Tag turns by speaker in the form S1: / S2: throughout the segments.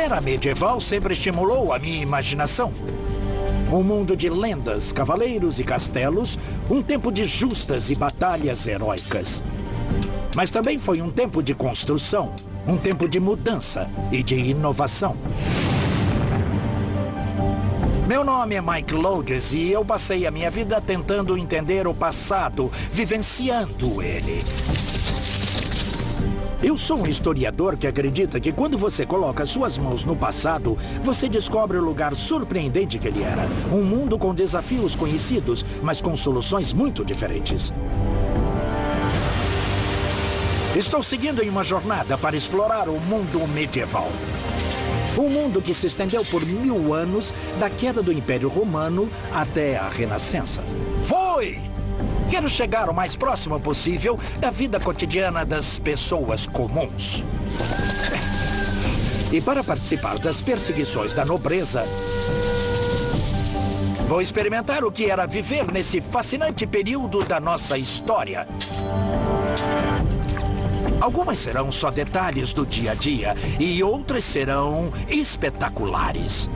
S1: era medieval sempre estimulou a minha imaginação. Um mundo de lendas, cavaleiros e castelos, um tempo de justas e batalhas heróicas. Mas também foi um tempo de construção, um tempo de mudança e de inovação. Meu nome é Mike Lodes e eu passei a minha vida tentando entender o passado, vivenciando ele. Eu sou um historiador que acredita que quando você coloca suas mãos no passado, você descobre o lugar surpreendente que ele era. Um mundo com desafios conhecidos, mas com soluções muito diferentes. Estou seguindo em uma jornada para explorar o mundo medieval. Um mundo que se estendeu por 1000 anos, da queda do Império Romano até a Renascença. Quero chegar o mais próximo possível da vida cotidiana das pessoas comuns. E para participar das perseguições da nobreza, vou experimentar o que era viver nesse fascinante período da nossa história. Algumas serão só detalhes do dia a dia e outras serão espetaculares.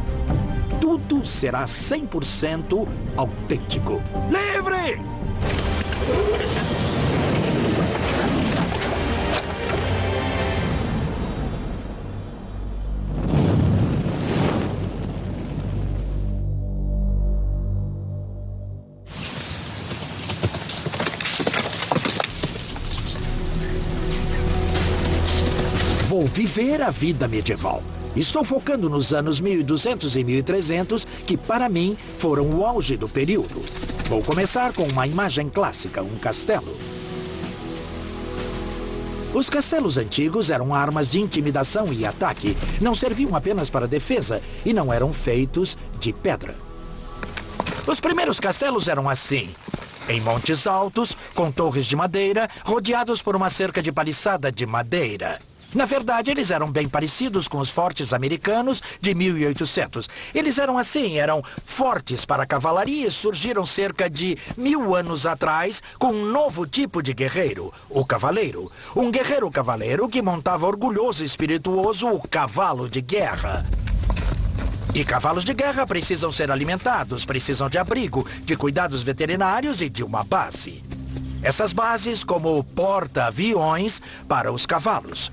S1: Tudo será 100% autêntico. Livre! Vou viver a vida medieval. Estou focando nos anos 1200 e 1300, que para mim foram o auge do período. Vou começar com uma imagem clássica, um castelo. Os castelos antigos eram armas de intimidação e ataque. Não serviam apenas para defesa e não eram feitos de pedra. Os primeiros castelos eram assim, em montes altos, com torres de madeira, rodeados por uma cerca de paliçada de madeira. Na verdade, eles eram bem parecidos com os fortes americanos de 1800. Eles eram assim, eram fortes para a cavalaria e surgiram cerca de 1000 anos atrás com um novo tipo de guerreiro, o cavaleiro. Um guerreiro cavaleiro que montava orgulhoso e espirituoso o cavalo de guerra. E cavalos de guerra precisam ser alimentados, precisam de abrigo, de cuidados veterinários e de uma base. Essas bases como porta-aviões para os cavalos.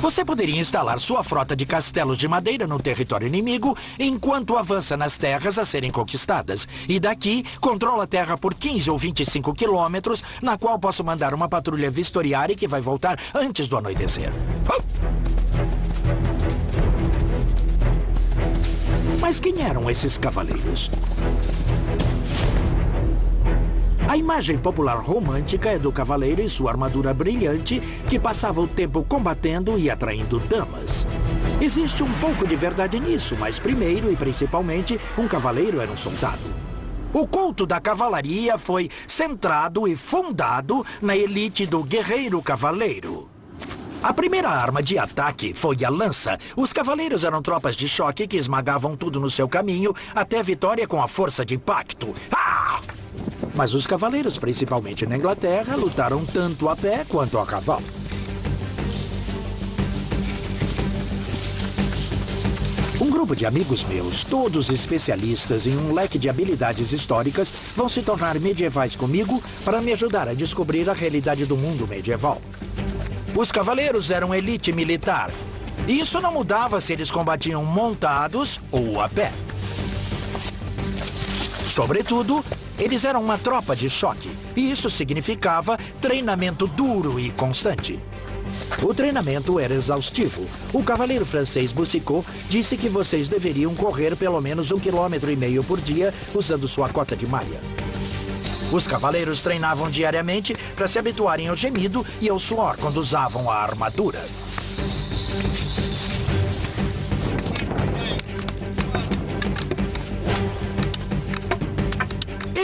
S1: Você poderia instalar sua frota de castelos de madeira no território inimigo enquanto avança nas terras a serem conquistadas. E daqui, controla a terra por 15 ou 25 quilômetros, na qual posso mandar uma patrulha vistoriária que vai voltar antes do anoitecer. Mas quem eram esses cavaleiros? A imagem popular romântica é do cavaleiro e sua armadura brilhante que passava o tempo combatendo e atraindo damas. Existe um pouco de verdade nisso, mas primeiro e principalmente, um cavaleiro era um soldado. O culto da cavalaria foi centrado e fundado na elite do guerreiro cavaleiro. A primeira arma de ataque foi a lança. Os cavaleiros eram tropas de choque que esmagavam tudo no seu caminho até a vitória com a força de impacto. Ah! Mas os cavaleiros, principalmente na Inglaterra, lutaram tanto a pé quanto a cavalo. Um grupo de amigos meus, todos especialistas em um leque de habilidades históricas, vão se tornar medievais comigo para me ajudar a descobrir a realidade do mundo medieval. Os cavaleiros eram elite militar. E isso não mudava se eles combatiam montados ou a pé. Sobretudo, eles eram uma tropa de choque, e isso significava treinamento duro e constante. O treinamento era exaustivo. O cavaleiro francês Boucicaut disse que vocês deveriam correr pelo menos 1,5 km por dia usando sua cota de malha. Os cavaleiros treinavam diariamente para se habituarem ao gemido e ao suor quando usavam a armadura.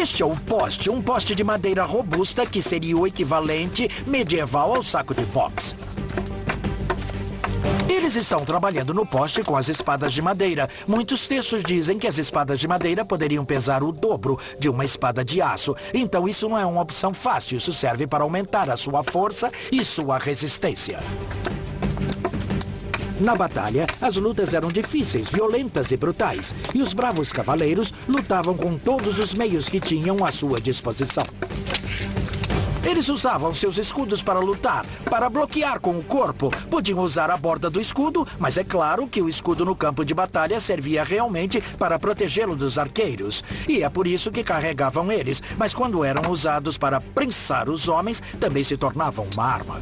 S1: Este é o poste, um poste de madeira robusta que seria o equivalente medieval ao saco de boxe. Eles estão trabalhando no poste com as espadas de madeira. Muitos textos dizem que as espadas de madeira poderiam pesar o dobro de uma espada de aço. Então isso não é uma opção fácil, isso serve para aumentar a sua força e sua resistência. Na batalha, as lutas eram difíceis, violentas e brutais, e os bravos cavaleiros lutavam com todos os meios que tinham à sua disposição. Eles usavam seus escudos para lutar, para bloquear com o corpo. Podiam usar a borda do escudo, mas é claro que o escudo no campo de batalha servia realmente para protegê-lo dos arqueiros. E é por isso que carregavam eles, mas quando eram usados para prensar os homens, também se tornavam uma arma.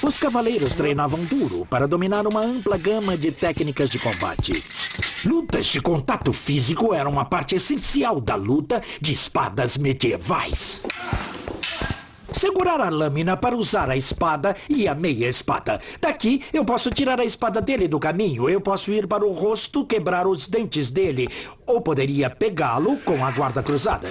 S1: Os cavaleiros treinavam duro para dominar uma ampla gama de técnicas de combate. Lutas de contato físico eram uma parte essencial da luta de espadas medievais. Segurar a lâmina para usar a espada e a meia-espada. Daqui, eu posso tirar a espada dele do caminho. Eu posso ir para o rosto, quebrar os dentes dele. Ou poderia pegá-lo com a guarda cruzada.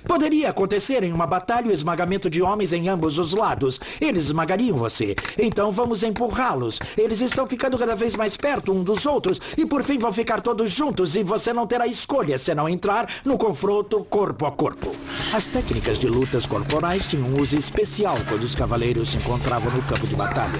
S1: Poderia acontecer em uma batalha o esmagamento de homens em ambos os lados. Eles esmagariam você. Então vamos empurrá-los. Eles estão ficando cada vez mais perto um dos outros. E por fim vão ficar todos juntos. E você não terá escolha senão entrar no confronto corpo a corpo. As técnicas de lutas corporais tinham um uso especial quando os cavaleiros se encontravam no campo de batalha.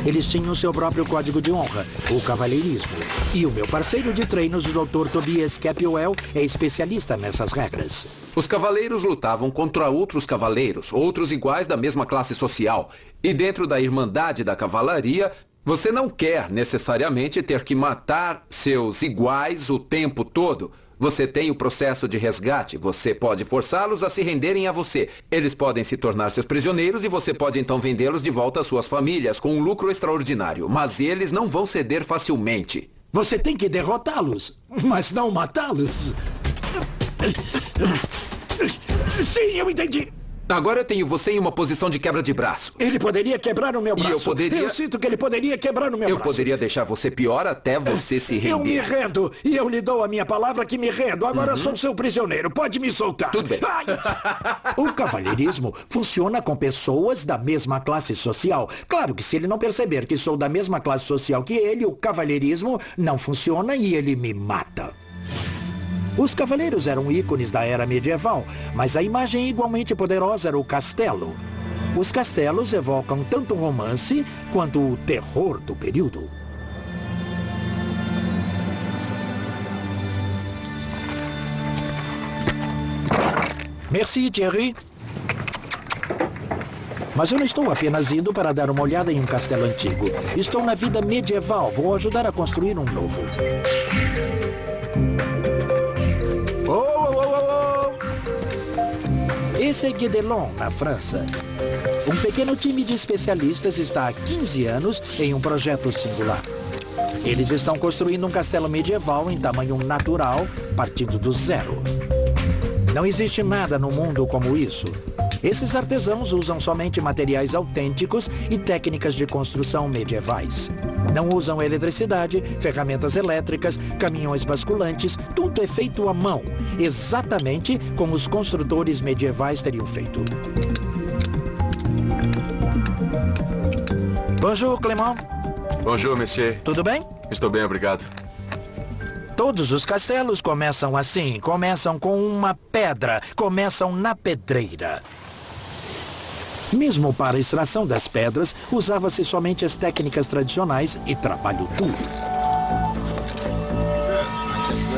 S1: Eles tinham seu próprio código de honra, o cavalheirismo. E o meu parceiro de treinos, o Dr. Tobias Capwell, é especialista nessas regras.
S2: Os cavaleiros lutavam contra outros cavaleiros, outros iguais da mesma classe social. E dentro da Irmandade da Cavalaria, você não quer necessariamente ter que matar seus iguais o tempo todo. Você tem o processo de resgate, você pode forçá-los a se renderem a você. Eles podem se tornar seus prisioneiros e você pode então vendê-los de volta às suas famílias com um lucro extraordinário. Mas eles não vão ceder facilmente.
S1: Você tem que derrotá-los, mas não matá-los. Sim, eu entendi.
S2: Agora eu tenho você em uma posição de quebra de braço.
S1: Ele poderia quebrar o meu braço.
S2: E eu poderia...
S1: Eu sinto que ele poderia quebrar o meu braço.
S2: Eu poderia deixar você pior até você se render.
S1: Eu me rendo. E eu lhe dou a minha palavra que me rendo. Agora sou seu prisioneiro. Pode me soltar.
S2: Tudo bem.
S1: Ai. O cavalheirismo funciona com pessoas da mesma classe social. Claro que se ele não perceber que sou da mesma classe social que ele, o cavalheirismo não funciona e ele me mata. Os cavaleiros eram ícones da era medieval, mas a imagem igualmente poderosa era o castelo. Os castelos evocam tanto o romance quanto o terror do período. Merci, Thierry. Mas eu não estou apenas indo para dar uma olhada em um castelo antigo. Estou na vida medieval. Vou ajudar a construir um novo. Esse é Guédelon, na França. Um pequeno time de especialistas está há 15 anos em um projeto singular. Eles estão construindo um castelo medieval em tamanho natural, partindo do zero. Não existe nada no mundo como isso. Esses artesãos usam somente materiais autênticos e técnicas de construção medievais. Não usam eletricidade, ferramentas elétricas, caminhões basculantes, tudo é feito à mão, exatamente como os construtores medievais teriam feito. Bonjour, Clément.
S3: Bonjour, monsieur.
S1: Tudo bem?
S3: Estou bem, obrigado.
S1: Todos os castelos começam assim, começam com uma pedra, começam na pedreira. Mesmo para a extração das pedras, usava-se somente as técnicas tradicionais e trabalho duro.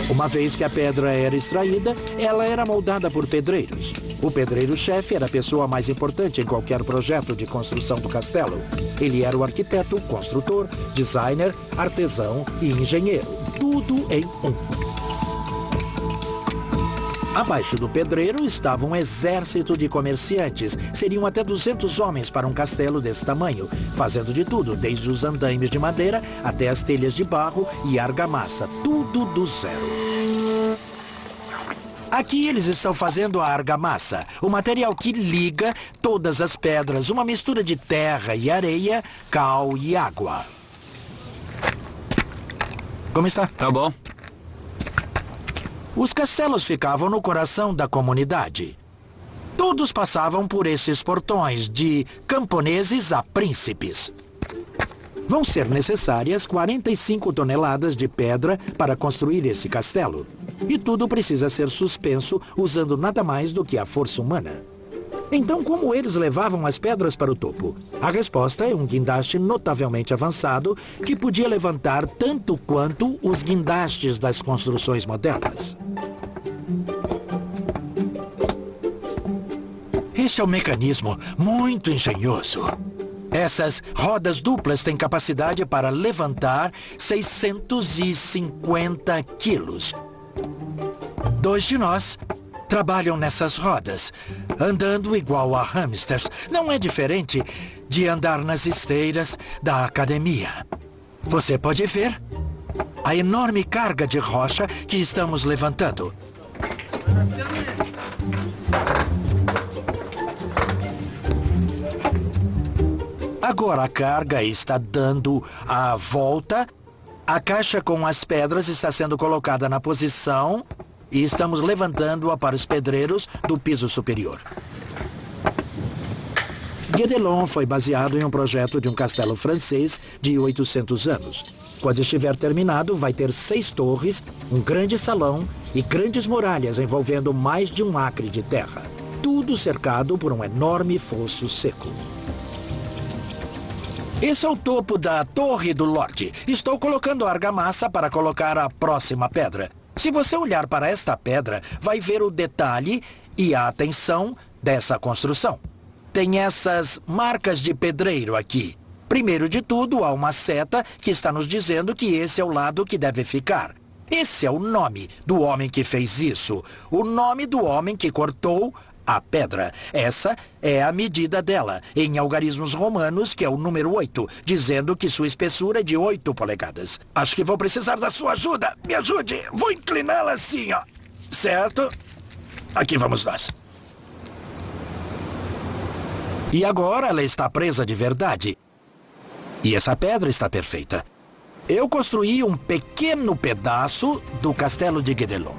S1: Uma vez que a pedra era extraída, ela era moldada por pedreiros. O pedreiro-chefe era a pessoa mais importante em qualquer projeto de construção do castelo. Ele era o arquiteto, construtor, designer, artesão e engenheiro. Tudo em um. Abaixo do pedreiro estava um exército de comerciantes. Seriam até 200 homens para um castelo desse tamanho, fazendo de tudo, desde os andaimes de madeira até as telhas de barro e argamassa, tudo do zero. Aqui eles estão fazendo a argamassa, o material que liga todas as pedras, uma mistura de terra e areia, cal e água. Como está?
S3: Tá bom.
S1: Os castelos ficavam no coração da comunidade. Todos passavam por esses portões, de camponeses a príncipes. Vão ser necessárias 45 toneladas de pedra para construir esse castelo. E tudo precisa ser suspenso usando nada mais do que a força humana. Então, como eles levavam as pedras para o topo? A resposta é um guindaste notavelmente avançado que podia levantar tanto quanto os guindastes das construções modernas. Esse é um mecanismo muito engenhoso. Essas rodas duplas têm capacidade para levantar 650 quilos. 2 de nós trabalham nessas rodas, andando igual a hamsters. Não é diferente de andar nas esteiras da academia. Você pode ver a enorme carga de rocha que estamos levantando. Agora a carga está dando a volta. A caixa com as pedras está sendo colocada na posição e estamos levantando-a para os pedreiros do piso superior. Guédelon foi baseado em um projeto de um castelo francês de 800 anos. Quando estiver terminado, vai ter 6 torres, um grande salão e grandes muralhas envolvendo mais de 1 acre de terra. Tudo cercado por um enorme fosso seco. Esse é o topo da Torre do Lorde. Estou colocando argamassa para colocar a próxima pedra. Se você olhar para esta pedra, vai ver o detalhe e a atenção dessa construção. Tem essas marcas de pedreiro aqui. Primeiro de tudo, há uma seta que está nos dizendo que esse é o lado que deve ficar. Esse é o nome do homem que fez isso. O nome do homem que cortou a pedra. Essa é a medida dela, em algarismos romanos, que é o número 8, dizendo que sua espessura é de 8 polegadas. Acho que vou precisar da sua ajuda. Me ajude. Vou incliná-la assim, ó. Certo? Aqui vamos nós. E agora ela está presa de verdade. E essa pedra está perfeita. Eu construí um pequeno pedaço do castelo de Guédelon.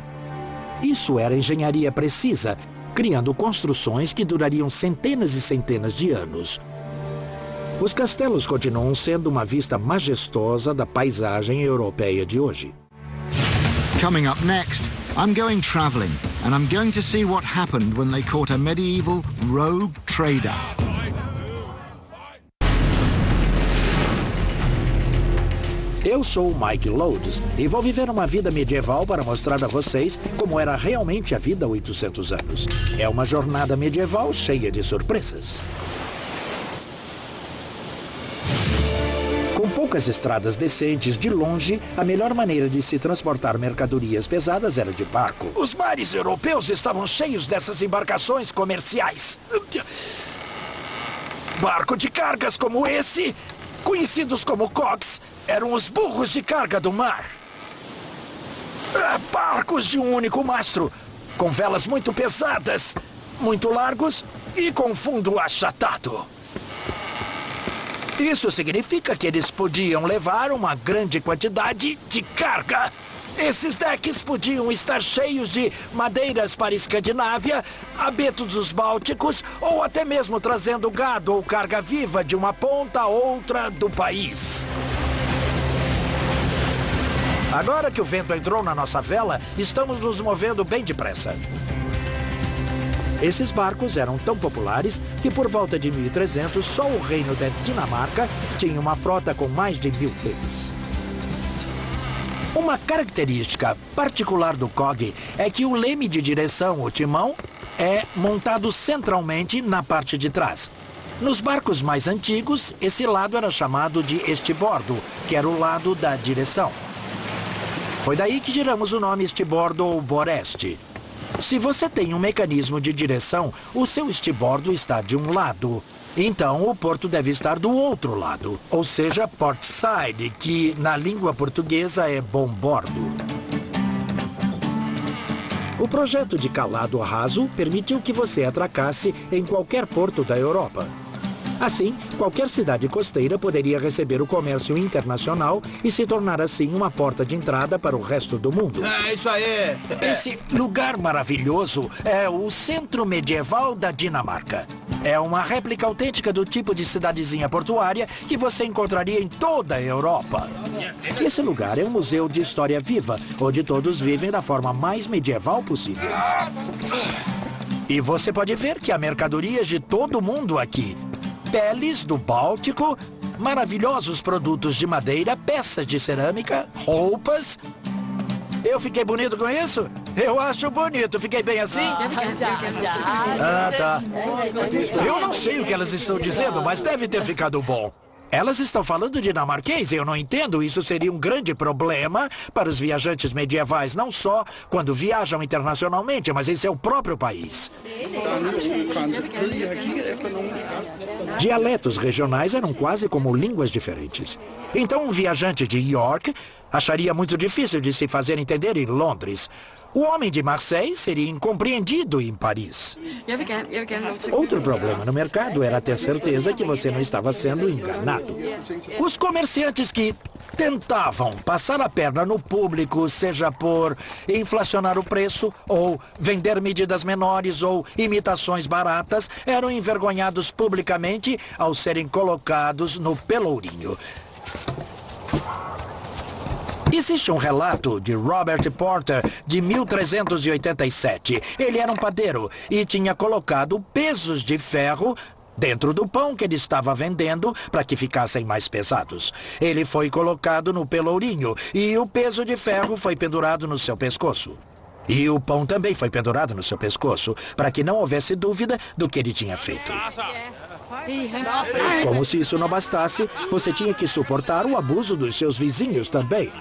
S1: Isso era engenharia precisa, criando construções que durariam centenas e centenas de anos. Os castelos continuam sendo uma vista majestosa da paisagem europeia de hoje.
S4: Coming up next, I'm going travelling, and I'm going to see what happened when they caught a medieval rogue trader.
S1: Eu sou o Mike Lodes e vou viver uma vida medieval para mostrar a vocês como era realmente a vida há 800 anos. É uma jornada medieval cheia de surpresas. Com poucas estradas decentes, de longe, a melhor maneira de se transportar mercadorias pesadas era de barco. Os mares europeus estavam cheios dessas embarcações comerciais. Barco de cargas como esse, conhecidos como cogs, eram os burros de carga do mar. Barcos de um único mastro, com velas muito pesadas, muito largos e com fundo achatado. Isso significa que eles podiam levar uma grande quantidade de carga. Esses decks podiam estar cheios de madeiras para a Escandinávia, abetos dos Bálticos, ou até mesmo trazendo gado ou carga viva de uma ponta a outra do país. Agora que o vento entrou na nossa vela, estamos nos movendo bem depressa. Esses barcos eram tão populares que por volta de 1300 só o reino da Dinamarca tinha uma frota com mais de 1000 deles. Uma característica particular do cog é que o leme de direção, o timão, é montado centralmente na parte de trás. Nos barcos mais antigos, esse lado era chamado de estibordo, que era o lado da direção. Foi daí que tiramos o nome estibordo ou boreste. Se você tem um mecanismo de direção, o seu estibordo está de um lado. Então, o porto deve estar do outro lado. Ou seja, port side, que na língua portuguesa é bombordo. O projeto de calado raso permitiu que você atracasse em qualquer porto da Europa. Assim, qualquer cidade costeira poderia receber o comércio internacional e se tornar assim uma porta de entrada para o resto do mundo.
S5: É isso aí.
S1: Esse lugar maravilhoso é o Centro Medieval da Dinamarca. É uma réplica autêntica do tipo de cidadezinha portuária que você encontraria em toda a Europa. Esse lugar é um museu de história viva, onde todos vivem da forma mais medieval possível. E você pode ver que há mercadorias de todo mundo aqui. Peles do Báltico, maravilhosos produtos de madeira, peças de cerâmica, roupas. Eu fiquei bonito com isso? Eu acho bonito. Fiquei bem assim? Ah, tá. Eu não sei o que elas estão dizendo, mas deve ter ficado bom. Elas estão falando dinamarquês, eu não entendo. Isso seria um grande problema para os viajantes medievais, não só quando viajam internacionalmente, mas em seu próprio país. Dialetos regionais eram quase como línguas diferentes. Então um viajante de York acharia muito difícil de se fazer entender em Londres. O homem de Marseille seria incompreendido em Paris. Outro problema no mercado era ter certeza que você não estava sendo enganado. Os comerciantes que tentavam passar a perna no público, seja por inflacionar o preço, ou vender medidas menores, ou imitações baratas, eram envergonhados publicamente ao serem colocados no pelourinho. Existe um relato de Robert Porter, de 1387. Ele era um padeiro e tinha colocado pesos de ferro dentro do pão que ele estava vendendo para que ficassem mais pesados. Ele foi colocado no pelourinho e o peso de ferro foi pendurado no seu pescoço. E o pão também foi pendurado no seu pescoço, para que não houvesse dúvida do que ele tinha feito. Como se isso não bastasse, você tinha que suportar o abuso dos seus vizinhos também.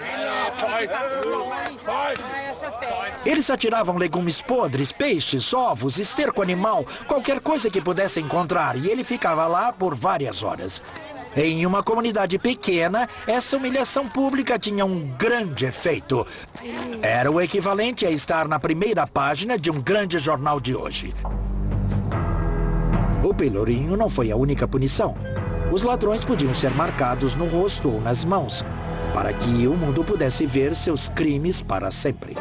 S1: Eles atiravam legumes podres, peixes, ovos, esterco animal, qualquer coisa que pudesse encontrar, e ele ficava lá por várias horas. Em uma comunidade pequena, essa humilhação pública tinha um grande efeito. Era o equivalente a estar na primeira página de um grande jornal de hoje. O pelourinho não foi a única punição. Os ladrões podiam ser marcados no rosto ou nas mãos, para que o mundo pudesse ver seus crimes para sempre.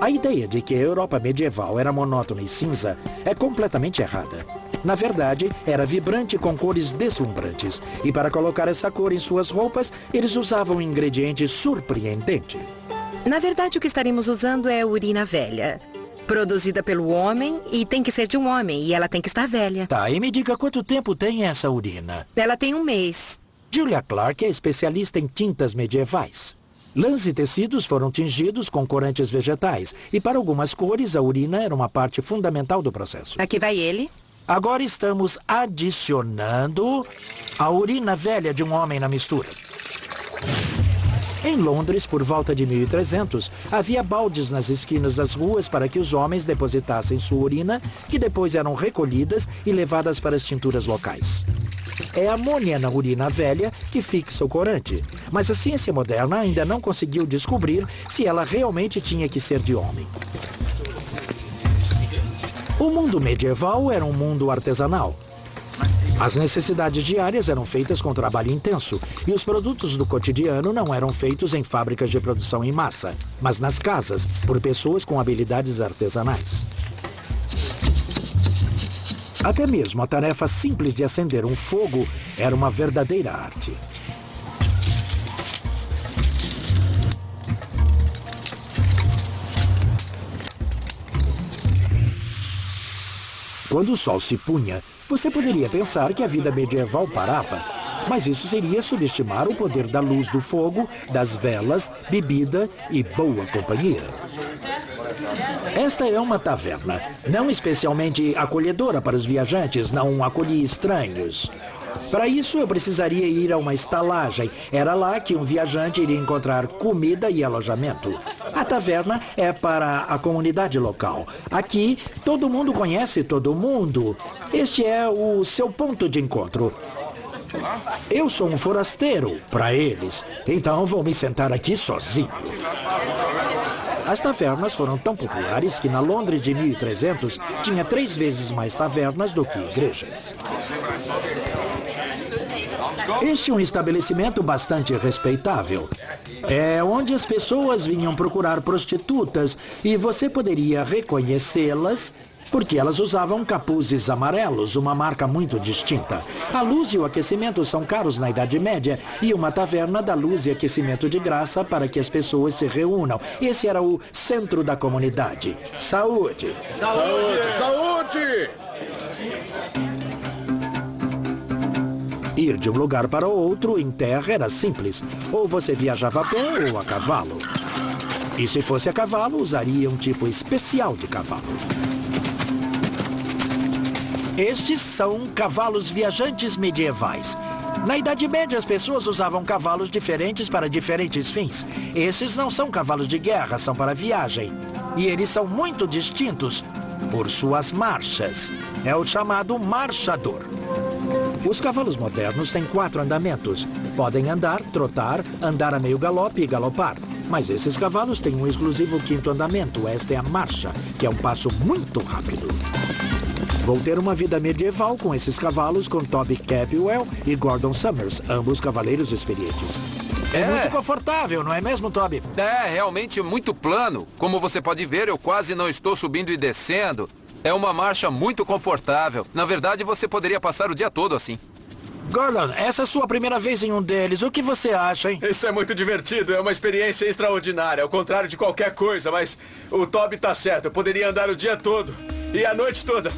S1: A ideia de que a Europa medieval era monótona e cinza é completamente errada. Na verdade, era vibrante com cores deslumbrantes. E para colocar essa cor em suas roupas, eles usavam um ingrediente surpreendente.
S6: Na verdade, o que estaremos usando é urina velha. Produzida pelo homem e tem que ser de um homem. E ela tem que estar velha.
S1: Tá, e me diga quanto tempo tem essa urina?
S6: Ela tem 1 mês.
S1: Julia Clark é especialista em tintas medievais. Lãs e tecidos foram tingidos com corantes vegetais. E para algumas cores, a urina era uma parte fundamental do processo.
S6: Aqui vai ele.
S1: Agora estamos adicionando a urina velha de um homem na mistura. Em Londres, por volta de 1300, havia baldes nas esquinas das ruas para que os homens depositassem sua urina, que depois eram recolhidas e levadas para as tinturas locais. É a amônia na urina velha que fixa o corante, mas a ciência moderna ainda não conseguiu descobrir se ela realmente tinha que ser de homem. O mundo medieval era um mundo artesanal. As necessidades diárias eram feitas com trabalho intenso e os produtos do cotidiano não eram feitos em fábricas de produção em massa, mas nas casas, por pessoas com habilidades artesanais. Até mesmo a tarefa simples de acender um fogo era uma verdadeira arte. Quando o sol se punha, você poderia pensar que a vida medieval parava, mas isso seria subestimar o poder da luz do fogo, das velas, bebida e boa companhia. Esta é uma taverna, não especialmente acolhedora para os viajantes, não acolhi estranhos. Para isso, eu precisaria ir a uma estalagem. Era lá que um viajante iria encontrar comida e alojamento. A taverna é para a comunidade local. Aqui, todo mundo conhece todo mundo. Este é o seu ponto de encontro. Eu sou um forasteiro para eles, então vou me sentar aqui sozinho. As tavernas foram tão populares que na Londres de 1300 tinha 3 vezes mais tavernas do que igrejas. Este é um estabelecimento bastante respeitável. É onde as pessoas vinham procurar prostitutas e você poderia reconhecê-las porque elas usavam capuzes amarelos, uma marca muito distinta. A luz e o aquecimento são caros na Idade Média e uma taverna dá luz e aquecimento de graça para que as pessoas se reúnam. Esse era o centro da comunidade. Saúde!
S3: Saúde! Saúde!
S1: Ir de um lugar para outro em terra era simples. Ou você viajava a pé ou a cavalo. E se fosse a cavalo, usaria um tipo especial de cavalo. Estes são cavalos viajantes medievais. Na Idade Média, as pessoas usavam cavalos diferentes para diferentes fins. Esses não são cavalos de guerra, são para viagem. E eles são muito distintos por suas marchas. É o chamado marchador. Os cavalos modernos têm 4 andamentos. Podem andar, trotar, andar a meio galope e galopar. Mas esses cavalos têm um exclusivo 5º andamento. Esta é a marcha, que é um passo muito rápido. Vou ter uma vida medieval com esses cavalos, com Toby Capwell e Gordon Summers, ambos cavaleiros experientes. É muito confortável, não é mesmo, Toby?
S2: É, realmente muito plano. Como você pode ver, eu quase não estou subindo e descendo. É uma marcha muito confortável. Na verdade, você poderia passar o dia todo assim.
S1: Gordon, essa é a sua primeira vez em um deles. O que você acha, hein?
S3: Isso é muito divertido, é uma experiência extraordinária, ao contrário de qualquer coisa, mas o Toby tá certo, eu poderia andar o dia todo e a noite toda.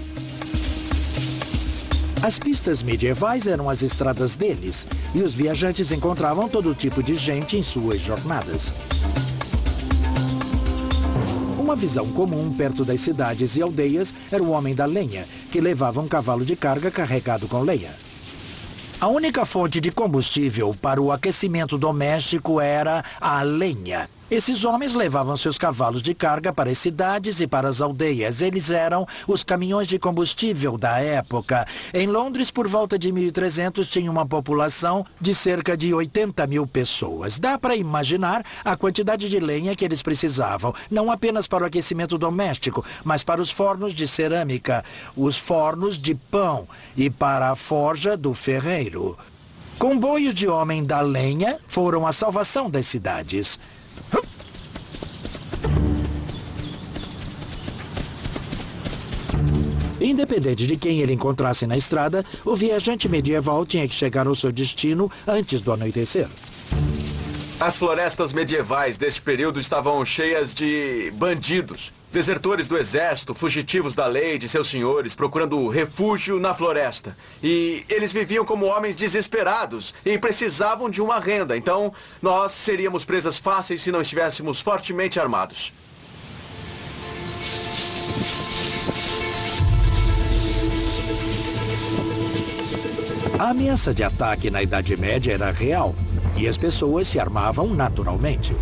S1: As pistas medievais eram as estradas deles, e os viajantes encontravam todo tipo de gente em suas jornadas. Uma visão comum perto das cidades e aldeias era o homem da lenha, que levava um cavalo de carga carregado com lenha. A única fonte de combustível para o aquecimento doméstico era a lenha. Esses homens levavam seus cavalos de carga para as cidades e para as aldeias. Eles eram os caminhões de combustível da época. Em Londres, por volta de 1300, tinha uma população de cerca de 80 mil pessoas. Dá para imaginar a quantidade de lenha que eles precisavam, não apenas para o aquecimento doméstico, mas para os fornos de cerâmica, os fornos de pão e para a forja do ferreiro. Comboios de homem da lenha foram a salvação das cidades. Independente de quem ele encontrasse na estrada, o viajante medieval tinha que chegar ao seu destino antes do anoitecer.
S3: As florestas medievais desse período estavam cheias de bandidos, desertores do exército, fugitivos da lei e de seus senhores, procurando refúgio na floresta. E eles viviam como homens desesperados e precisavam de uma renda. Então, nós seríamos presas fáceis se não estivéssemos fortemente armados.
S1: A ameaça de ataque na Idade Média era real e as pessoas se armavam naturalmente.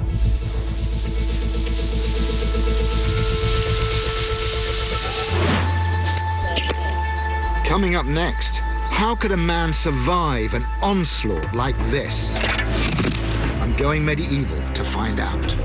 S4: Coming up next, how could a man survive an onslaught like this? I'm going medieval to find out.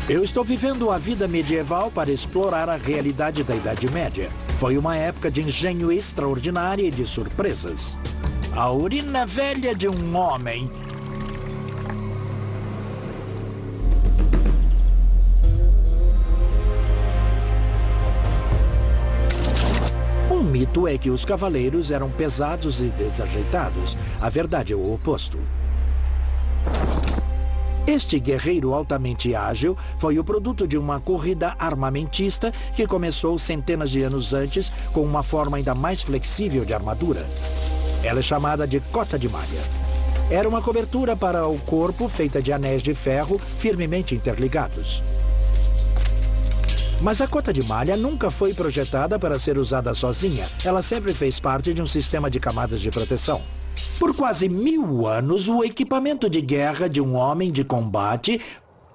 S1: Eu estou vivendo a vida medieval para explorar a realidade da Idade Média. Foi uma época de engenho extraordinária e de surpresas. A urina velha de um homem. Um mito é que os cavaleiros eram pesados e desajeitados. A verdade é o oposto. Este guerreiro altamente ágil foi o produto de uma corrida armamentista que começou centenas de anos antes com uma forma ainda mais flexível de armadura. Ela é chamada de cota de malha. Era uma cobertura para o corpo feita de anéis de ferro firmemente interligados. Mas a cota de malha nunca foi projetada para ser usada sozinha. Ela sempre fez parte de um sistema de camadas de proteção. Por quase 1000 anos, o equipamento de guerra de um homem de combate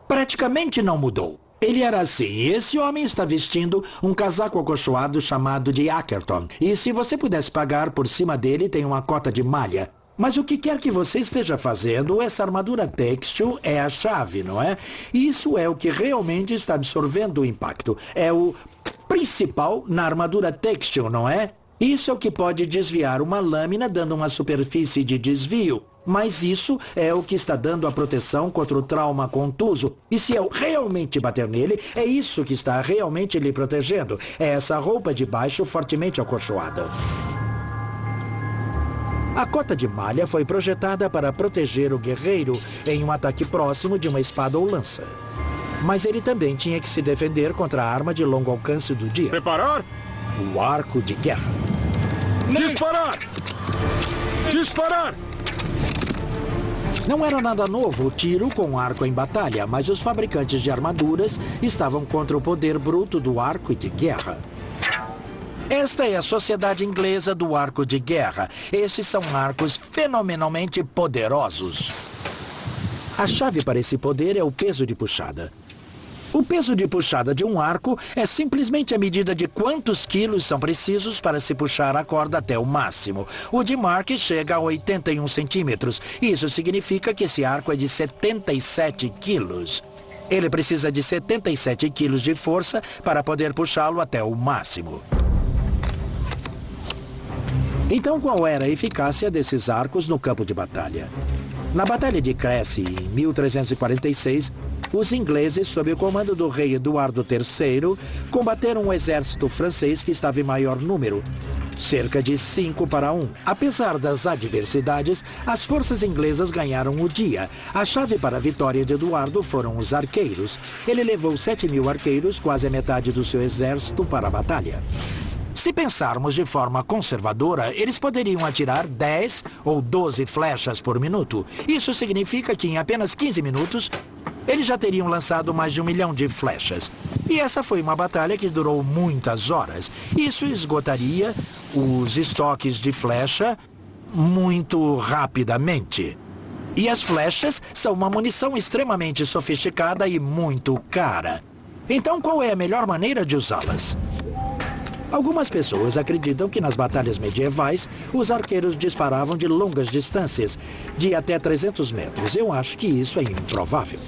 S1: praticamente não mudou. Ele era assim. Esse homem está vestindo um casaco acolchoado chamado de Ackerton. E se você pudesse pagar por cima dele, tem uma cota de malha. Mas o que quer que você esteja fazendo, essa armadura têxtil é a chave, não é? Isso é o que realmente está absorvendo o impacto. É o principal na armadura têxtil, não é? Isso é o que pode desviar uma lâmina, dando uma superfície de desvio. Mas isso é o que está dando a proteção contra o trauma contuso. E se eu realmente bater nele, é isso que está realmente lhe protegendo. É essa roupa de baixo fortemente acolchoada. A cota de malha foi projetada para proteger o guerreiro em um ataque próximo de uma espada ou lança. Mas ele também tinha que se defender contra a arma de longo alcance do dia.
S5: Preparar?
S1: O arco de guerra.
S5: Disparar! Disparar!
S1: Não era nada novo o tiro com arco em batalha, mas os fabricantes de armaduras estavam contra o poder bruto do arco de guerra. Esta é a Sociedade Inglesa do Arco de Guerra. Esses são arcos fenomenalmente poderosos. A chave para esse poder é o peso de puxada. O peso de puxada de um arco é simplesmente a medida de quantos quilos são precisos para se puxar a corda até o máximo. O de Mark chega a 81 centímetros. Isso significa que esse arco é de 77 quilos. Ele precisa de 77 quilos de força para poder puxá-lo até o máximo. Então, qual era a eficácia desses arcos no campo de batalha? Na Batalha de Crécy, em 1346, os ingleses, sob o comando do rei Eduardo III, combateram um exército francês que estava em maior número, cerca de 5-1. Apesar das adversidades, as forças inglesas ganharam o dia. A chave para a vitória de Eduardo foram os arqueiros. Ele levou 7.000 arqueiros, quase a metade do seu exército, para a batalha. Se pensarmos de forma conservadora, eles poderiam atirar 10 ou 12 flechas por minuto. Isso significa que em apenas 15 minutos, eles já teriam lançado mais de 1 milhão de flechas. E essa foi uma batalha que durou muitas horas. Isso esgotaria os estoques de flecha muito rapidamente. E as flechas são uma munição extremamente sofisticada e muito cara. Então, qual é a melhor maneira de usá-las? Algumas pessoas acreditam que nas batalhas medievais, os arqueiros disparavam de longas distâncias, de até 300 metros. Eu acho que isso é improvável.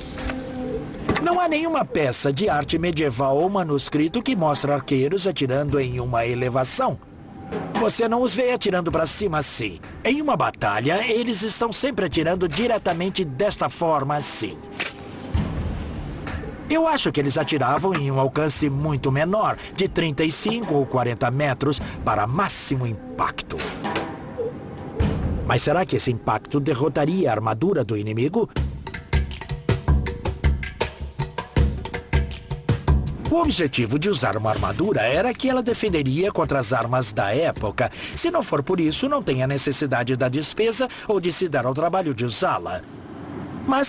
S1: Não há nenhuma peça de arte medieval ou manuscrito que mostre arqueiros atirando em uma elevação. Você não os vê atirando para cima assim. Em uma batalha, eles estão sempre atirando diretamente desta forma assim. Eu acho que eles atiravam em um alcance muito menor, de 35 ou 40 metros, para máximo impacto. Mas será que esse impacto derrotaria a armadura do inimigo? O objetivo de usar uma armadura era que ela defenderia contra as armas da época. Se não for por isso, não tem a necessidade da despesa ou de se dar ao trabalho de usá-la. Mas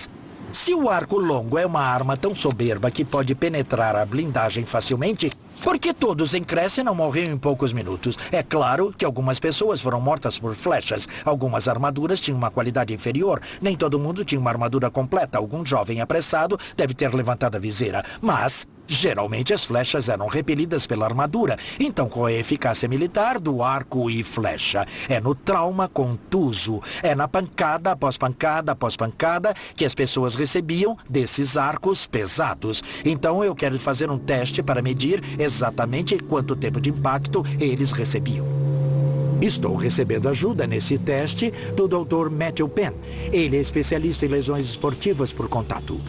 S1: se o arco longo é uma arma tão soberba que pode penetrar a blindagem facilmente, por que todos em Crécy não morreram em poucos minutos? É claro que algumas pessoas foram mortas por flechas. Algumas armaduras tinham uma qualidade inferior. Nem todo mundo tinha uma armadura completa. Algum jovem apressado deve ter levantado a viseira. Mas geralmente as flechas eram repelidas pela armadura. Então qual é a eficácia militar do arco e flecha? É no trauma contuso. É na pancada após pancada após pancada que as pessoas recebiam desses arcos pesados. Então eu quero fazer um teste para medir exatamente quanto tempo de impacto eles recebiam. Estou recebendo ajuda nesse teste do Dr. Matthew Penn. Ele é especialista em lesões esportivas por contato.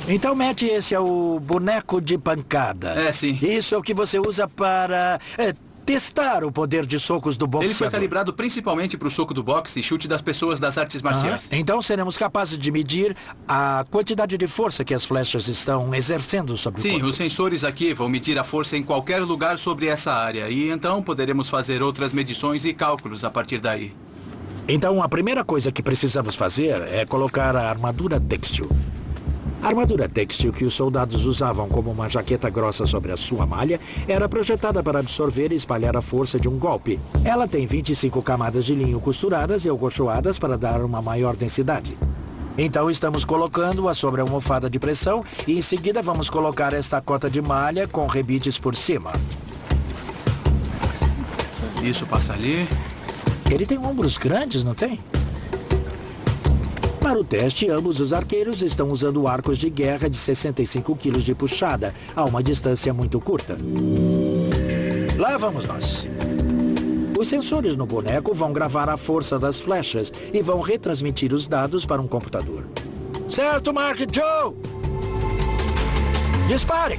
S1: Então, Matt, esse é o boneco de pancada.
S7: É, sim.
S1: Isso é o que você usa para testar o poder de socos do boxeador.
S7: Ele foi calibrado principalmente para o soco do boxe e chute das pessoas das artes marciais.
S1: Então seremos capazes de medir a quantidade de força que as flechas estão exercendo sobre o corpo.
S7: Sim, os sensores aqui vão medir a força em qualquer lugar sobre essa área. E então poderemos fazer outras medições e cálculos a partir daí.
S1: Então a primeira coisa que precisamos fazer é colocar a armadura têxtil. A armadura têxtil que os soldados usavam como uma jaqueta grossa sobre a sua malha era projetada para absorver e espalhar a força de um golpe. Ela tem 25 camadas de linho costuradas e acolchoadas para dar uma maior densidade. Então estamos colocando-a sobre a almofada de pressão e em seguida vamos colocar esta cota de malha com rebites por cima.
S7: Isso passa ali.
S1: Ele tem ombros grandes, não tem? Para o teste, ambos os arqueiros estão usando arcos de guerra de 65 quilos de puxada, a uma distância muito curta. Lá vamos nós. Os sensores no boneco vão gravar a força das flechas e vão retransmitir os dados para um computador. Certo, Mark Joe! Dispare!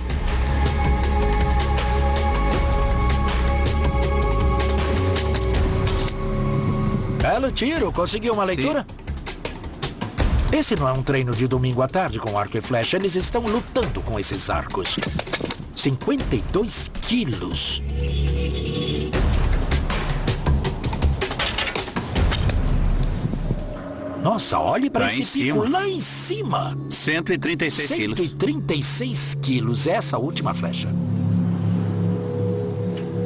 S1: Belo tiro, conseguiu uma leitura? Sim. Esse não é um treino de domingo à tarde com arco e flecha. Eles estão lutando com esses arcos. 52 quilos. Nossa, olhe para esse pico lá em cima.
S7: 136 quilos.
S1: 136 quilos, essa última flecha.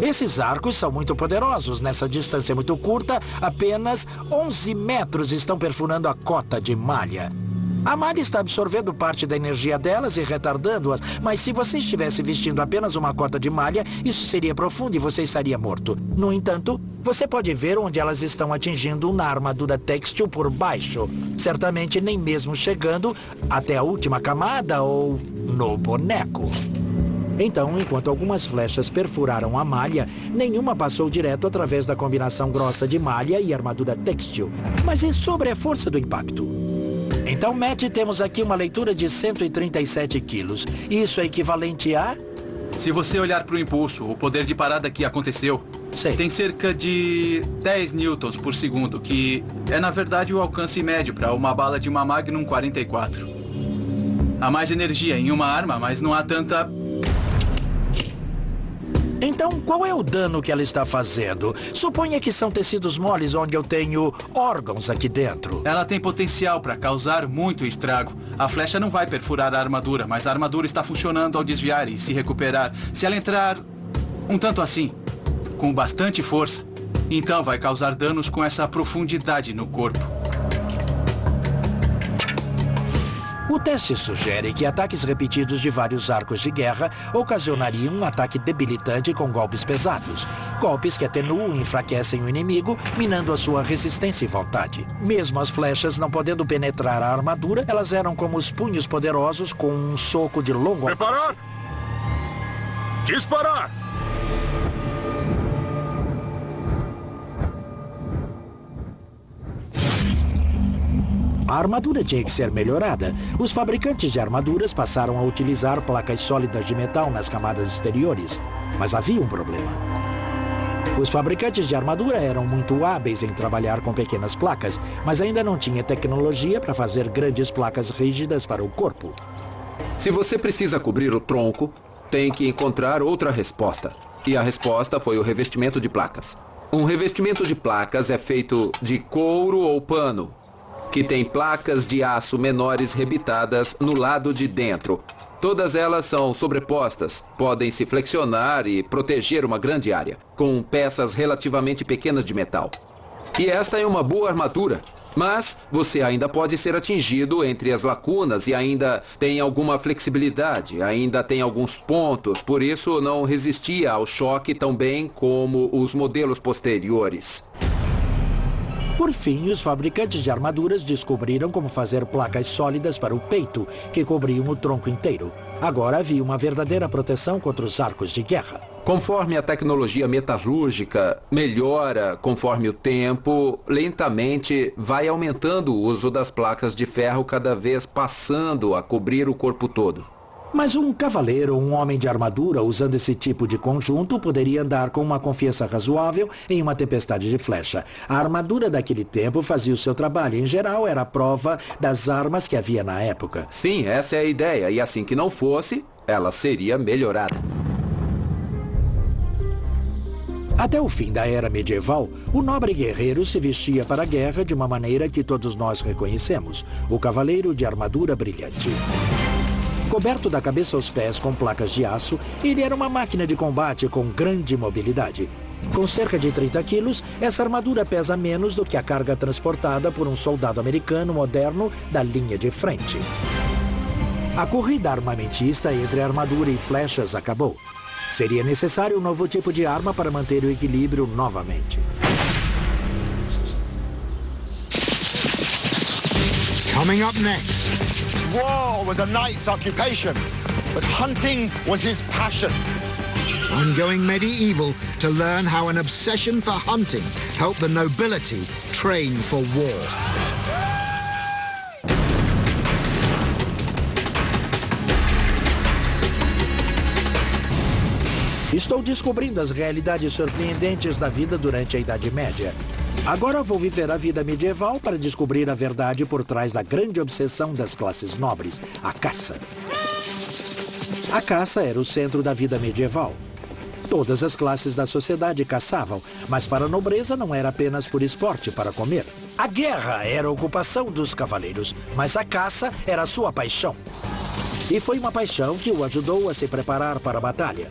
S1: Esses arcos são muito poderosos. Nessa distância muito curta, apenas 11 metros estão perfurando a cota de malha. A malha está absorvendo parte da energia delas e retardando-as, mas se você estivesse vestindo apenas uma cota de malha, isso seria profundo e você estaria morto. No entanto, você pode ver onde elas estão atingindo na armadura têxtil por baixo, certamente nem mesmo chegando até a última camada ou no boneco. Então, enquanto algumas flechas perfuraram a malha, nenhuma passou direto através da combinação grossa de malha e armadura têxtil. Mas é sobre a força do impacto. Então, Matt, temos aqui uma leitura de 137 quilos. Isso é equivalente a...
S7: Se você olhar para o impulso, o poder de parada que aconteceu, tem cerca de 10 newtons por segundo, que é, na verdade, o alcance médio para uma bala de uma Magnum 44. Há mais energia em uma arma, mas não há tanta...
S1: Então, qual é o dano que ela está fazendo? Suponha que são tecidos moles onde eu tenho órgãos aqui dentro.
S7: Ela tem potencial para causar muito estrago. A flecha não vai perfurar a armadura, mas a armadura está funcionando ao desviar e se recuperar. Se ela entrar um tanto assim, com bastante força, então vai causar danos com essa profundidade no corpo.
S1: O teste sugere que ataques repetidos de vários arcos de guerra ocasionariam um ataque debilitante com golpes pesados. Golpes que atenuam e enfraquecem o inimigo, minando a sua resistência e vontade. Mesmo as flechas não podendo penetrar a armadura, elas eram como os punhos poderosos com um soco de longo alcance.
S5: Preparar! Disparar!
S1: A armadura tinha que ser melhorada. Os fabricantes de armaduras passaram a utilizar placas sólidas de metal nas camadas exteriores. Mas havia um problema. Os fabricantes de armadura eram muito hábeis em trabalhar com pequenas placas, mas ainda não tinha tecnologia para fazer grandes placas rígidas para o corpo.
S2: Se você precisa cobrir o tronco, tem que encontrar outra resposta. E a resposta foi o revestimento de placas. Um revestimento de placas é feito de couro ou pano, que tem placas de aço menores rebitadas no lado de dentro. Todas elas são sobrepostas, podem se flexionar e proteger uma grande área, com peças relativamente pequenas de metal. E esta é uma boa armadura, mas você ainda pode ser atingido entre as lacunas e ainda tem alguma flexibilidade, ainda tem alguns pontos, por isso não resistia ao choque tão bem como os modelos posteriores.
S1: Por fim, os fabricantes de armaduras descobriram como fazer placas sólidas para o peito, que cobriam o tronco inteiro. Agora havia uma verdadeira proteção contra os arcos de guerra.
S2: Conforme a tecnologia metalúrgica melhora conforme o tempo, lentamente vai aumentando o uso das placas de ferro, cada vez passando a cobrir o corpo todo.
S1: Mas um cavaleiro ou um homem de armadura usando esse tipo de conjunto poderia andar com uma confiança razoável em uma tempestade de flecha. A armadura daquele tempo fazia o seu trabalho. Em geral, era a prova das armas que havia na época.
S2: Sim, essa é a ideia. E assim que não fosse, ela seria melhorada.
S1: Até o fim da era medieval, o nobre guerreiro se vestia para a guerra de uma maneira que todos nós reconhecemos: o cavaleiro de armadura brilhante. Coberto da cabeça aos pés com placas de aço, ele era uma máquina de combate com grande mobilidade. Com cerca de 30 quilos, essa armadura pesa menos do que a carga transportada por um soldado americano moderno da linha de frente. A corrida armamentista entre armadura e flechas acabou. Seria necessário um novo tipo de arma para manter o equilíbrio novamente.
S4: Coming up next.
S8: War was a knight's occupation, but hunting was his passion.
S4: I'm going medieval to learn how an obsession for hunting helped the nobility train for war.
S1: Estou descobrindo as realidades surpreendentes da vida durante a Idade Média. Agora vou viver a vida medieval para descobrir a verdade por trás da grande obsessão das classes nobres, a caça. A caça era o centro da vida medieval. Todas as classes da sociedade caçavam, mas para a nobreza não era apenas por esporte para comer. A guerra era a ocupação dos cavaleiros, mas a caça era a sua paixão. E foi uma paixão que o ajudou a se preparar para a batalha.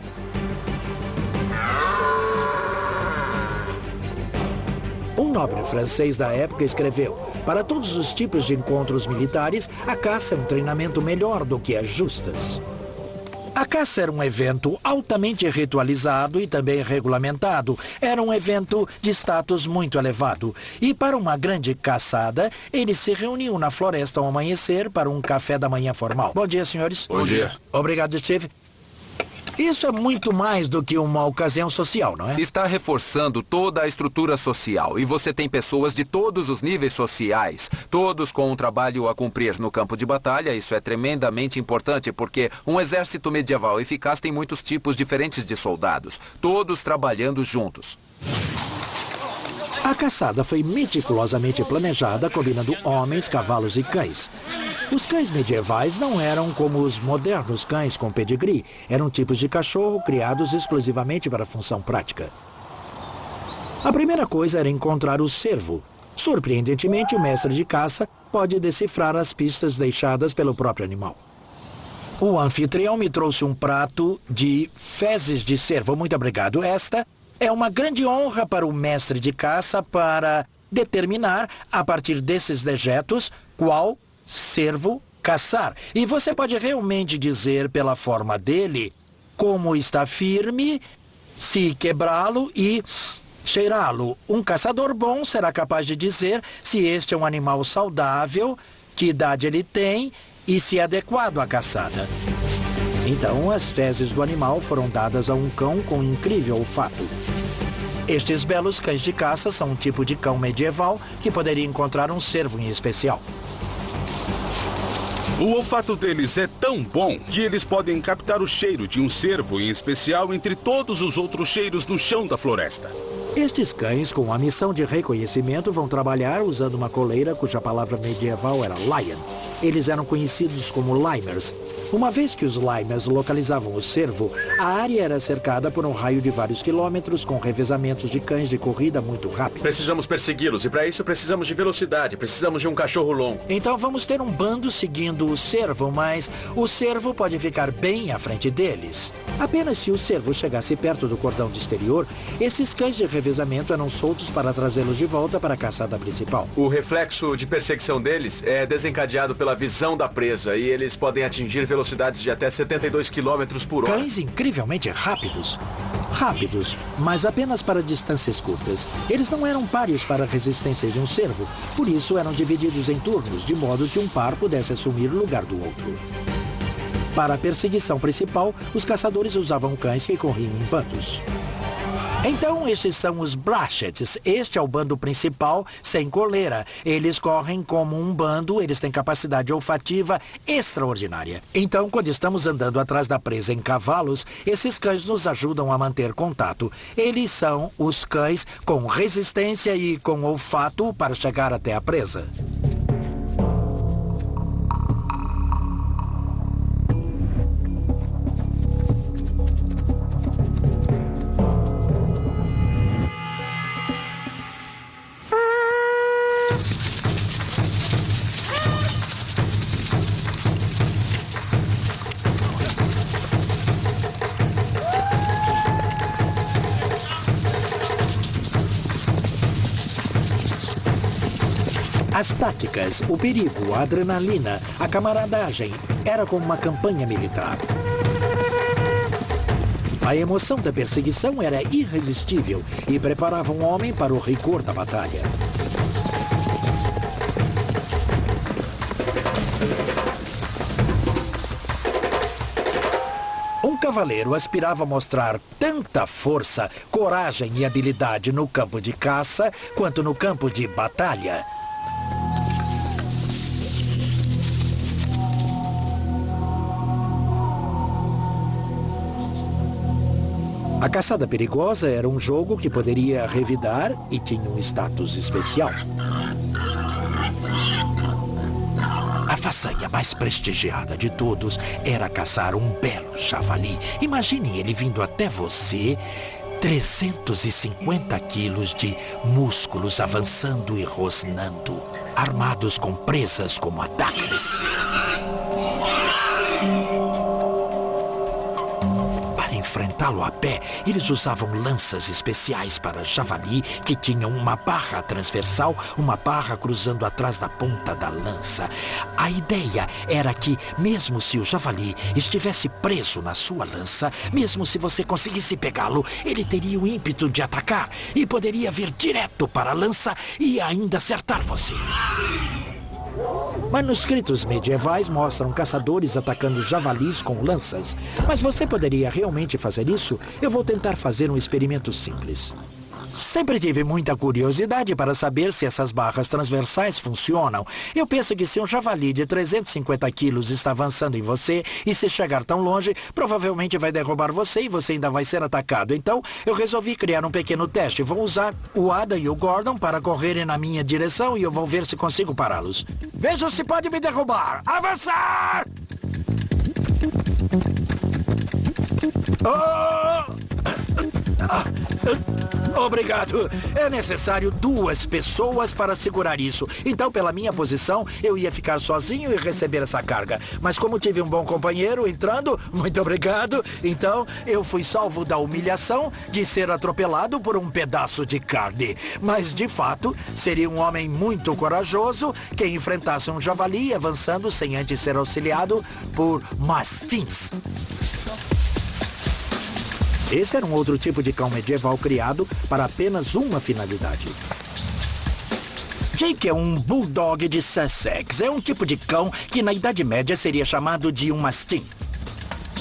S1: Um nobre francês da época escreveu: para todos os tipos de encontros militares, a caça é um treinamento melhor do que as justas. A caça era um evento altamente ritualizado e também regulamentado. Era um evento de status muito elevado. E para uma grande caçada, eles se reuniam na floresta ao amanhecer para um café da manhã formal. Bom dia, senhores.
S3: Bom dia.
S1: Obrigado, Steve. Isso é muito mais do que uma ocasião social, não é?
S2: Está reforçando toda a estrutura social. E você tem pessoas de todos os níveis sociais, todos com um trabalho a cumprir no campo de batalha. Isso é tremendamente importante, porque um exército medieval eficaz tem muitos tipos diferentes de soldados, todos trabalhando juntos.
S1: A caçada foi meticulosamente planejada, combinando homens, cavalos e cães. Os cães medievais não eram como os modernos cães com pedigree. Eram tipos de cachorro criados exclusivamente para função prática. A primeira coisa era encontrar o cervo. Surpreendentemente, o mestre de caça pode decifrar as pistas deixadas pelo próprio animal. O anfitrião me trouxe um prato de fezes de cervo. Muito obrigado. Esta é uma grande honra para o mestre de caça para determinar, a partir desses dejetos, qual cervo caçar. E você pode realmente dizer pela forma dele como está firme, se quebrá-lo e cheirá-lo. Um caçador bom será capaz de dizer se este é um animal saudável, que idade ele tem e se é adequado à caçada. Então, as fezes do animal foram dadas a um cão com incrível olfato. Estes belos cães de caça são um tipo de cão medieval que poderia encontrar um cervo em especial.
S5: O olfato deles é tão bom que eles podem captar o cheiro de um cervo em especial entre todos os outros cheiros no chão da floresta.
S1: Estes cães, com a missão de reconhecimento, vão trabalhar usando uma coleira cuja palavra medieval era lion. Eles eram conhecidos como limers. Uma vez que os limers localizavam o cervo, a área era cercada por um raio de vários quilômetros com revezamentos de cães de corrida muito rápidos.
S3: Precisamos persegui-los e para isso precisamos de velocidade, precisamos de um cachorro longo.
S1: Então vamos ter um bando seguindo o cervo, mas o cervo pode ficar bem à frente deles. Apenas se o cervo chegasse perto do cordão de exterior, esses cães de revezamento eram soltos para trazê-los de volta para a caçada principal.
S3: O reflexo de perseguição deles é desencadeado pela visão da presa e eles podem atingir velocidades de até 72 km por hora.
S1: Cães incrivelmente rápidos. Rápidos, mas apenas para distâncias curtas. Eles não eram pares para a resistência de um cervo, por isso eram divididos em turnos, de modo que um par pudesse assumir o lugar do outro. Para a perseguição principal, os caçadores usavam cães que corriam em bandos. Então, estes são os brachets. Este é o bando principal, sem coleira. Eles correm como um bando, eles têm capacidade olfativa extraordinária. Então, quando estamos andando atrás da presa em cavalos, esses cães nos ajudam a manter contato. Eles são os cães com resistência e com olfato para chegar até a presa. As táticas, o perigo, a adrenalina, a camaradagem, era como uma campanha militar. A emoção da perseguição era irresistível e preparava um homem para o rigor da batalha. Um cavaleiro aspirava a mostrar tanta força, coragem e habilidade no campo de caça quanto no campo de batalha. A caçada perigosa era um jogo que poderia revidar e tinha um status especial. A façanha mais prestigiada de todos era caçar um belo javali. Imagine ele vindo até você, 350 quilos de músculos avançando e rosnando, armados com presas como adagas. Enfrentá-lo a pé, eles usavam lanças especiais para javali que tinham uma barra transversal, uma barra cruzando atrás da ponta da lança. A ideia era que, mesmo se o javali estivesse preso na sua lança, mesmo se você conseguisse pegá-lo, ele teria o ímpeto de atacar e poderia vir direto para a lança e ainda acertar você. Manuscritos medievais mostram caçadores atacando javalis com lanças. Mas você poderia realmente fazer isso? Eu vou tentar fazer um experimento simples. Sempre tive muita curiosidade para saber se essas barras transversais funcionam. Eu penso que se um javali de 350 quilos está avançando em você e se chegar tão longe, provavelmente vai derrubar você e você ainda vai ser atacado. Então, eu resolvi criar um pequeno teste. Vou usar o Adam e o Gordon para correrem na minha direção e eu vou ver se consigo pará-los. Vejam se pode me derrubar! Avançar! Obrigado. É necessário 2 pessoas para segurar isso. Então, pela minha posição, eu ia ficar sozinho e receber essa carga. Mas como tive um bom companheiro entrando, muito obrigado, então eu fui salvo da humilhação de ser atropelado por um pedaço de carne. Mas, de fato, seria um homem muito corajoso quem enfrentasse um javali avançando sem antes ser auxiliado por mastins. Esse era um outro tipo de cão medieval criado para apenas uma finalidade. Jake é um bulldog de Sussex. É um tipo de cão que na Idade Média seria chamado de um mastim.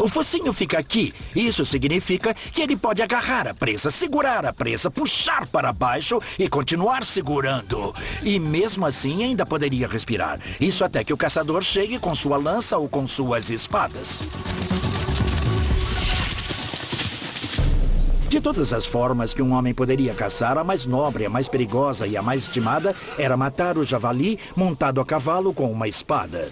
S1: O focinho fica aqui. Isso significa que ele pode agarrar a presa, segurar a presa, puxar para baixo e continuar segurando. E mesmo assim ainda poderia respirar. Isso até que o caçador chegue com sua lança ou com suas espadas. De todas as formas que um homem poderia caçar, a mais nobre, a mais perigosa e a mais estimada era matar o javali montado a cavalo com uma espada.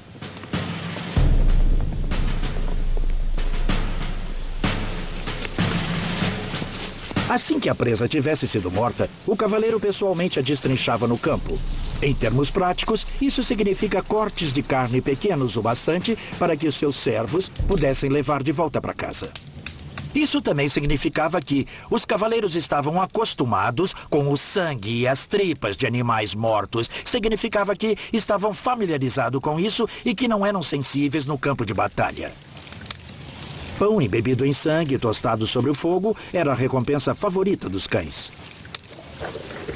S1: Assim que a presa tivesse sido morta, o cavaleiro pessoalmente a destrinchava no campo. Em termos práticos, isso significa cortes de carne pequenos o bastante para que os seus servos pudessem levar de volta para casa. Isso também significava que os cavaleiros estavam acostumados com o sangue e as tripas de animais mortos. Significava que estavam familiarizados com isso e que não eram sensíveis no campo de batalha. Pão embebido em sangue, tostado sobre o fogo, era a recompensa favorita dos cães.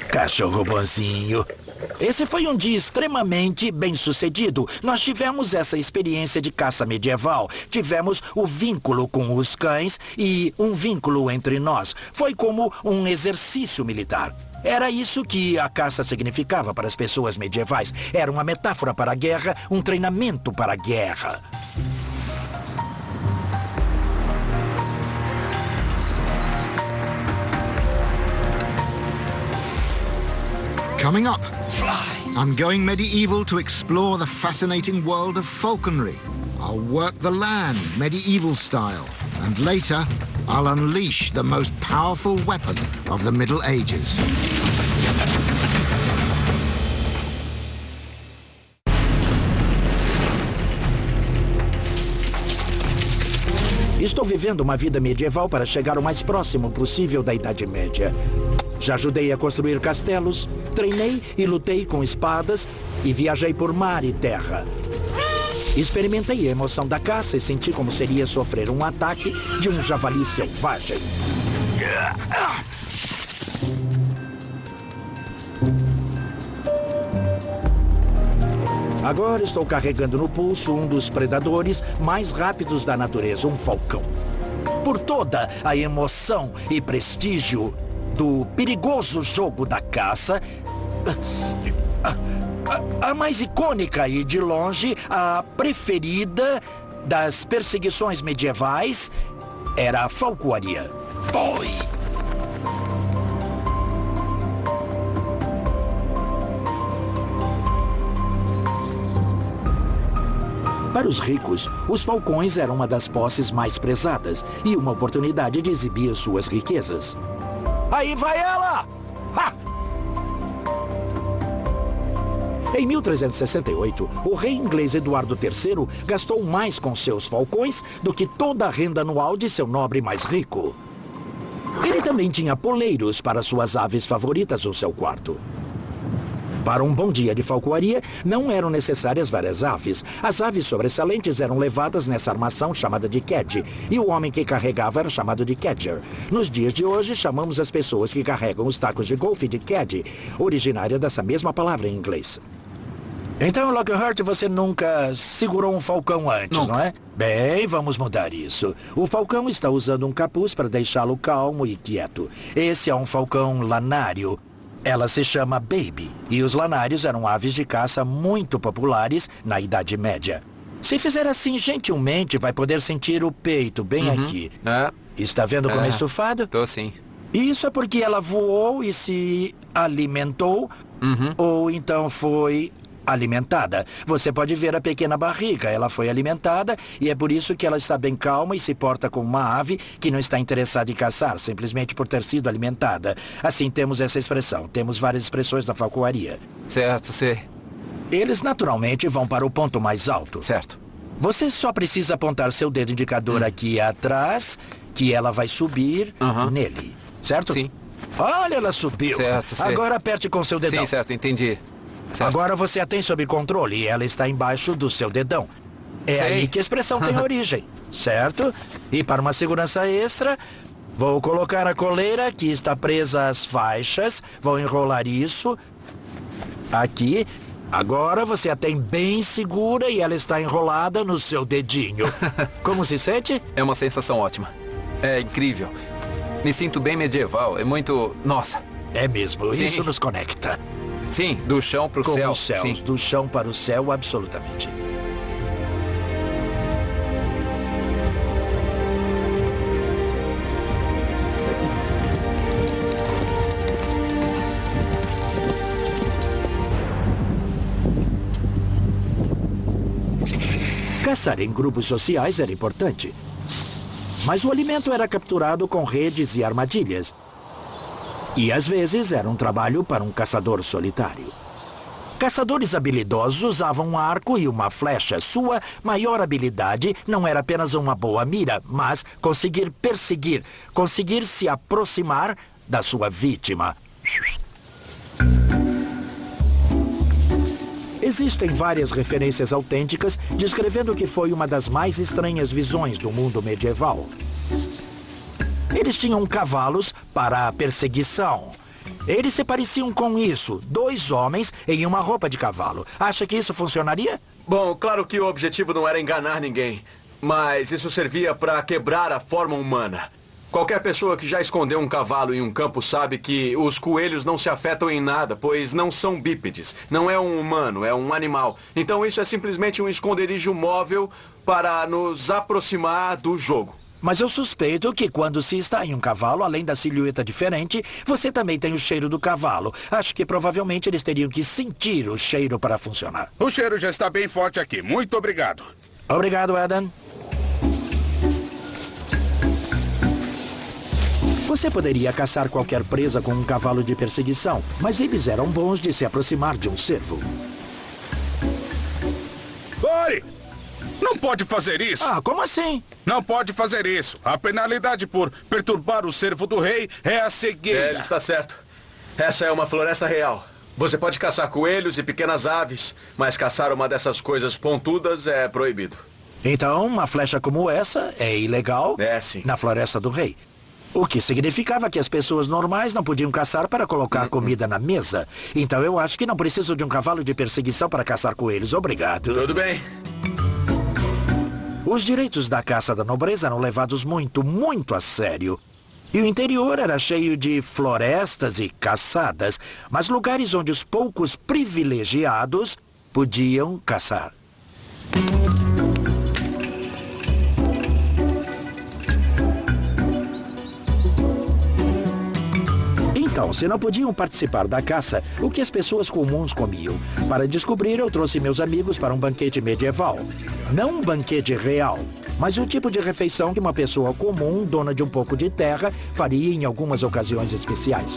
S1: Cachorro bonzinho. Esse foi um dia extremamente bem-sucedido. Nós tivemos essa experiência de caça medieval. Tivemos o vínculo com os cães e um vínculo entre nós. Foi como um exercício militar. Era isso que a caça significava para as pessoas medievais. Era uma metáfora para a guerra, um treinamento para a guerra.
S4: Coming up, I'm going medieval to explore the fascinating world of falconry. I'll work the land medieval style, and later I'll unleash the most powerful weapon of the Middle Ages.
S1: Estou vivendo uma vida medieval para chegar o mais próximo possível da Idade Média. Já ajudei a construir castelos, treinei e lutei com espadas e viajei por mar e terra. Experimentei a emoção da caça e senti como seria sofrer um ataque de um javali selvagem. Agora estou carregando no pulso um dos predadores mais rápidos da natureza, um falcão. Por toda a emoção e prestígio do perigoso jogo da caça, a mais icônica e, de longe, a preferida das perseguições medievais era a falcoaria. Oi! Para os ricos, os falcões eram uma das posses mais prezadas e uma oportunidade de exibir suas riquezas. Aí vai ela! Ha! Em 1368, o rei inglês Eduardo III gastou mais com seus falcões do que toda a renda anual de seu nobre mais rico. Ele também tinha poleiros para suas aves favoritas no seu quarto. Para um bom dia de falcoaria, não eram necessárias várias aves. As aves sobressalentes eram levadas nessa armação chamada de kedge, e o homem que carregava era chamado de kedger. Nos dias de hoje, chamamos as pessoas que carregam os tacos de golfe de kedge, originária dessa mesma palavra em inglês. Então, Lockhart, você nunca segurou um falcão antes,
S2: Nunca.
S1: não é? Bem, vamos mudar isso. O falcão está usando um capuz para deixá-lo calmo e quieto. Esse é um falcão lanário. Ela se chama Baby, e os lanários eram aves de caça muito populares na Idade Média. Se fizer assim gentilmente, vai poder sentir o peito bem aqui. Está vendo como é estufado?
S2: Tô sim.
S1: Isso é porque ela voou e se alimentou, ou então foi alimentada. Você pode ver a pequena barriga, ela foi alimentada e é por isso que ela está bem calma e se porta como uma ave que não está interessada em caçar, simplesmente por ter sido alimentada. Assim temos essa expressão, temos várias expressões da falcoaria.
S2: Certo, sei.
S1: Eles naturalmente vão para o ponto mais alto.
S2: Certo.
S1: Você só precisa apontar seu dedo indicador aqui atrás, que ela vai subir nele, certo?
S2: Sim.
S1: Olha, ela subiu.
S2: Certo, sei.
S1: Agora aperte com seu dedão.
S2: Sim, certo, entendi. Certo.
S1: Agora você a tem sob controle e ela está embaixo do seu dedão. É aí que a expressão tem origem, certo? E para uma segurança extra, vou colocar a coleira que está presa às faixas, vou enrolar isso aqui. Agora você a tem bem segura e ela está enrolada no seu dedinho. Como se sente?
S2: É uma sensação ótima. É incrível. Me sinto bem medieval, é muito... Nossa.
S1: É mesmo,
S2: Sim.
S1: Isso nos conecta.
S2: Sim, do chão para o céu.
S1: Como os céus,
S2: Sim.
S1: do chão para o céu, absolutamente. Caçar em grupos sociais era importante. Mas o alimento era capturado com redes e armadilhas. E às vezes era um trabalho para um caçador solitário. Caçadores habilidosos usavam um arco e uma flecha. Sua maior habilidade não era apenas uma boa mira, mas conseguir perseguir, conseguir se aproximar da sua vítima. Existem várias referências autênticas descrevendo que foi uma das mais estranhas visões do mundo medieval. Eles tinham cavalos para a perseguição. Eles se pareciam com isso, 2 homens em uma roupa de cavalo. Acha que isso funcionaria?
S3: Bom, claro que o objetivo não era enganar ninguém, mas isso servia para quebrar a forma humana. Qualquer pessoa que já escondeu um cavalo em um campo sabe que os coelhos não se afetam em nada, pois não são bípedes. Não é um humano, é um animal. Então isso é simplesmente um esconderijo móvel para nos aproximar do jogo.
S1: Mas eu suspeito que quando se está em um cavalo, além da silhueta diferente, você também tem o cheiro do cavalo. Acho que provavelmente eles teriam que sentir o cheiro para funcionar.
S5: O cheiro já está bem forte aqui. Muito obrigado.
S1: Obrigado, Adam. Você poderia caçar qualquer presa com um cavalo de perseguição, mas eles eram bons de se aproximar de um cervo.
S5: Pare! Não pode fazer isso.
S1: Ah, como assim?
S5: Não pode fazer isso. A penalidade por perturbar o cervo do rei é a cegueira.
S3: Ele está certo. Essa é uma floresta real. Você pode caçar coelhos e pequenas aves, mas caçar uma dessas coisas pontudas é proibido.
S1: Então, uma flecha como essa é ilegal
S3: Sim.
S1: na Floresta do Rei. O que significava que as pessoas normais não podiam caçar para colocar comida na mesa. Então eu acho que não preciso de um cavalo de perseguição para caçar coelhos. Obrigado.
S3: Tudo bem.
S1: Os direitos da caça da nobreza eram levados muito, muito a sério. E o interior era cheio de florestas e caçadas, mas lugares onde os poucos privilegiados podiam caçar. Então, se não podiam participar da caça, o que as pessoas comuns comiam? Para descobrir, eu trouxe meus amigos para um banquete medieval. Não um banquete real, mas o tipo de refeição que uma pessoa comum, dona de um pouco de terra, faria em algumas ocasiões especiais.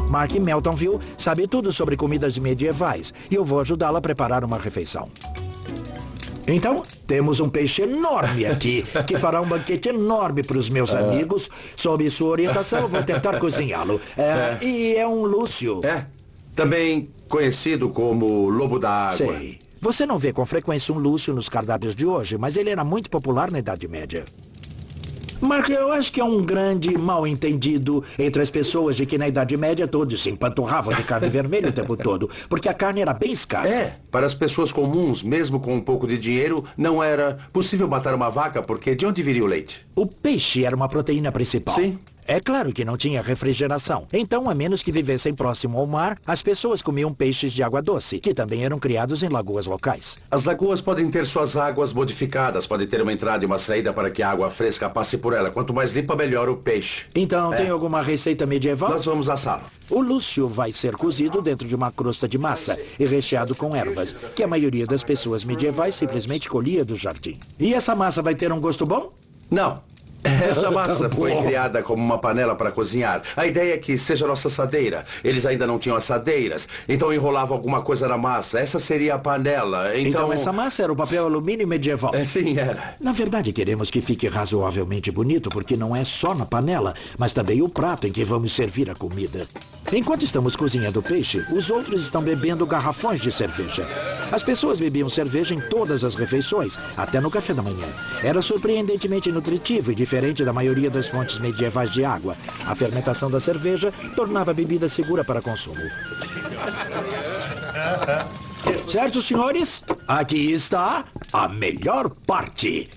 S1: Mark Meltonville sabe tudo sobre comidas medievais e eu vou ajudá-la a preparar uma refeição. Então, temos um peixe enorme aqui, que fará um banquete enorme para os meus amigos. Sob sua orientação, eu vou tentar cozinhá-lo. E é um lúcio.
S9: Também conhecido como lobo da água.
S1: Sei. Você não vê com frequência um lúcio nos cardápios de hoje, mas ele era muito popular na Idade Média. Mark, eu acho que é um grande mal-entendido entre as pessoas de que na Idade Média todos se empanturravam de carne vermelha o tempo todo, porque a carne era bem escassa.
S9: Para as pessoas comuns, mesmo com um pouco de dinheiro, não era possível matar uma vaca, porque de onde viria o leite?
S1: O peixe era uma proteína principal.
S9: Sim.
S1: É claro que não tinha refrigeração. Então, a menos que vivessem próximo ao mar, as pessoas comiam peixes de água doce, que também eram criados em lagoas locais.
S9: As lagoas podem ter suas águas modificadas, podem ter uma entrada e uma saída para que a água fresca passe por ela. Quanto mais limpa, melhor o peixe.
S1: Então, tem alguma receita medieval?
S9: Nós vamos assá-lo.
S1: O lúcio vai ser cozido dentro de uma crosta de massa e recheado com ervas, que a maioria das pessoas medievais simplesmente colhia do jardim. E essa massa vai ter um gosto bom?
S9: Não. Essa massa foi criada como uma panela para cozinhar. A ideia é que seja nossa assadeira. Eles ainda não tinham assadeiras, então enrolavam alguma coisa na massa. Essa seria a panela.
S1: Então essa massa era o papel alumínio medieval?
S9: Sim, era.
S1: Na verdade, queremos que fique razoavelmente bonito, porque não é só na panela, mas também o prato em que vamos servir a comida. Enquanto estamos cozinhando o peixe, os outros estão bebendo garrafões de cerveja. As pessoas bebiam cerveja em todas as refeições, até no café da manhã. Era surpreendentemente nutritivo e diferente da maioria das fontes medievais de água. A fermentação da cerveja tornava a bebida segura para consumo. Certo, senhores? Aqui está a melhor parte.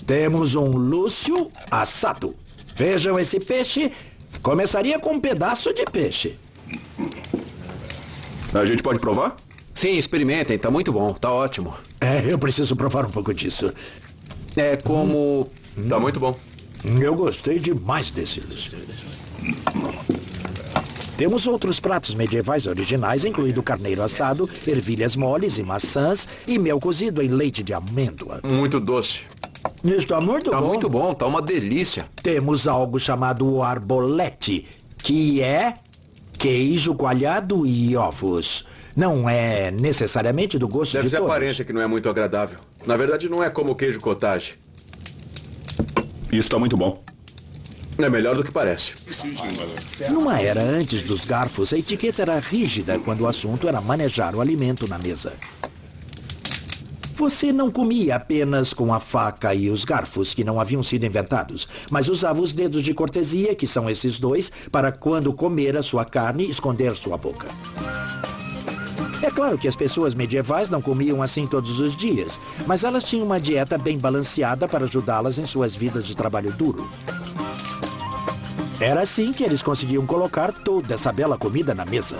S1: Temos um lúcio assado. Vejam esse peixe. Começaria com um pedaço de peixe.
S3: A gente pode provar?
S2: Sim, experimentem. Tá muito bom. Tá ótimo.
S1: Eu preciso provar um pouco disso.
S2: É como...
S3: Tá muito bom.
S1: Eu gostei demais desse lúcio. Temos outros pratos medievais originais, incluindo carneiro assado, ervilhas moles e maçãs e mel cozido em leite de amêndoa.
S3: Muito doce.
S1: Está muito bom.
S2: Tá muito bom, tá uma delícia.
S1: Temos algo chamado arbolete, que é queijo coalhado e ovos. Não é necessariamente do gosto de todos.
S3: Deve ser a aparência que não é muito agradável. Na verdade, não é como queijo cottage. Isso está muito bom. É melhor do que parece.
S1: Numa era antes dos garfos, a etiqueta era rígida quando o assunto era manejar o alimento na mesa. Você não comia apenas com a faca e os garfos, que não haviam sido inventados, mas usava os dedos de cortesia, que são esses dois, para quando comer a sua carne, esconder sua boca. É claro que as pessoas medievais não comiam assim todos os dias, mas elas tinham uma dieta bem balanceada para ajudá-las em suas vidas de trabalho duro. Era assim que eles conseguiam colocar toda essa bela comida na mesa.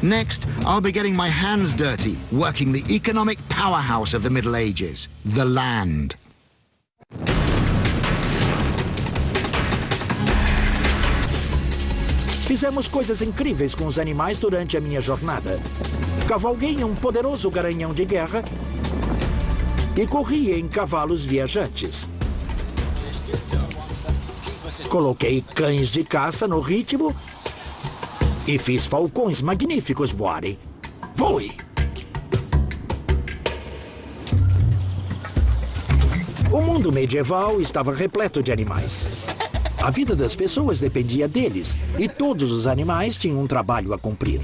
S4: Next, I'll be getting my hands dirty, working the economic powerhouse of the Middle Ages, the land.
S1: Fizemos coisas incríveis com os animais durante a minha jornada. Cavalguei em um poderoso garanhão de guerra e corri em cavalos viajantes. Coloquei cães de caça no ritmo e fiz falcões magníficos voarem. Voe! O mundo medieval estava repleto de animais. A vida das pessoas dependia deles e todos os animais tinham um trabalho a cumprir.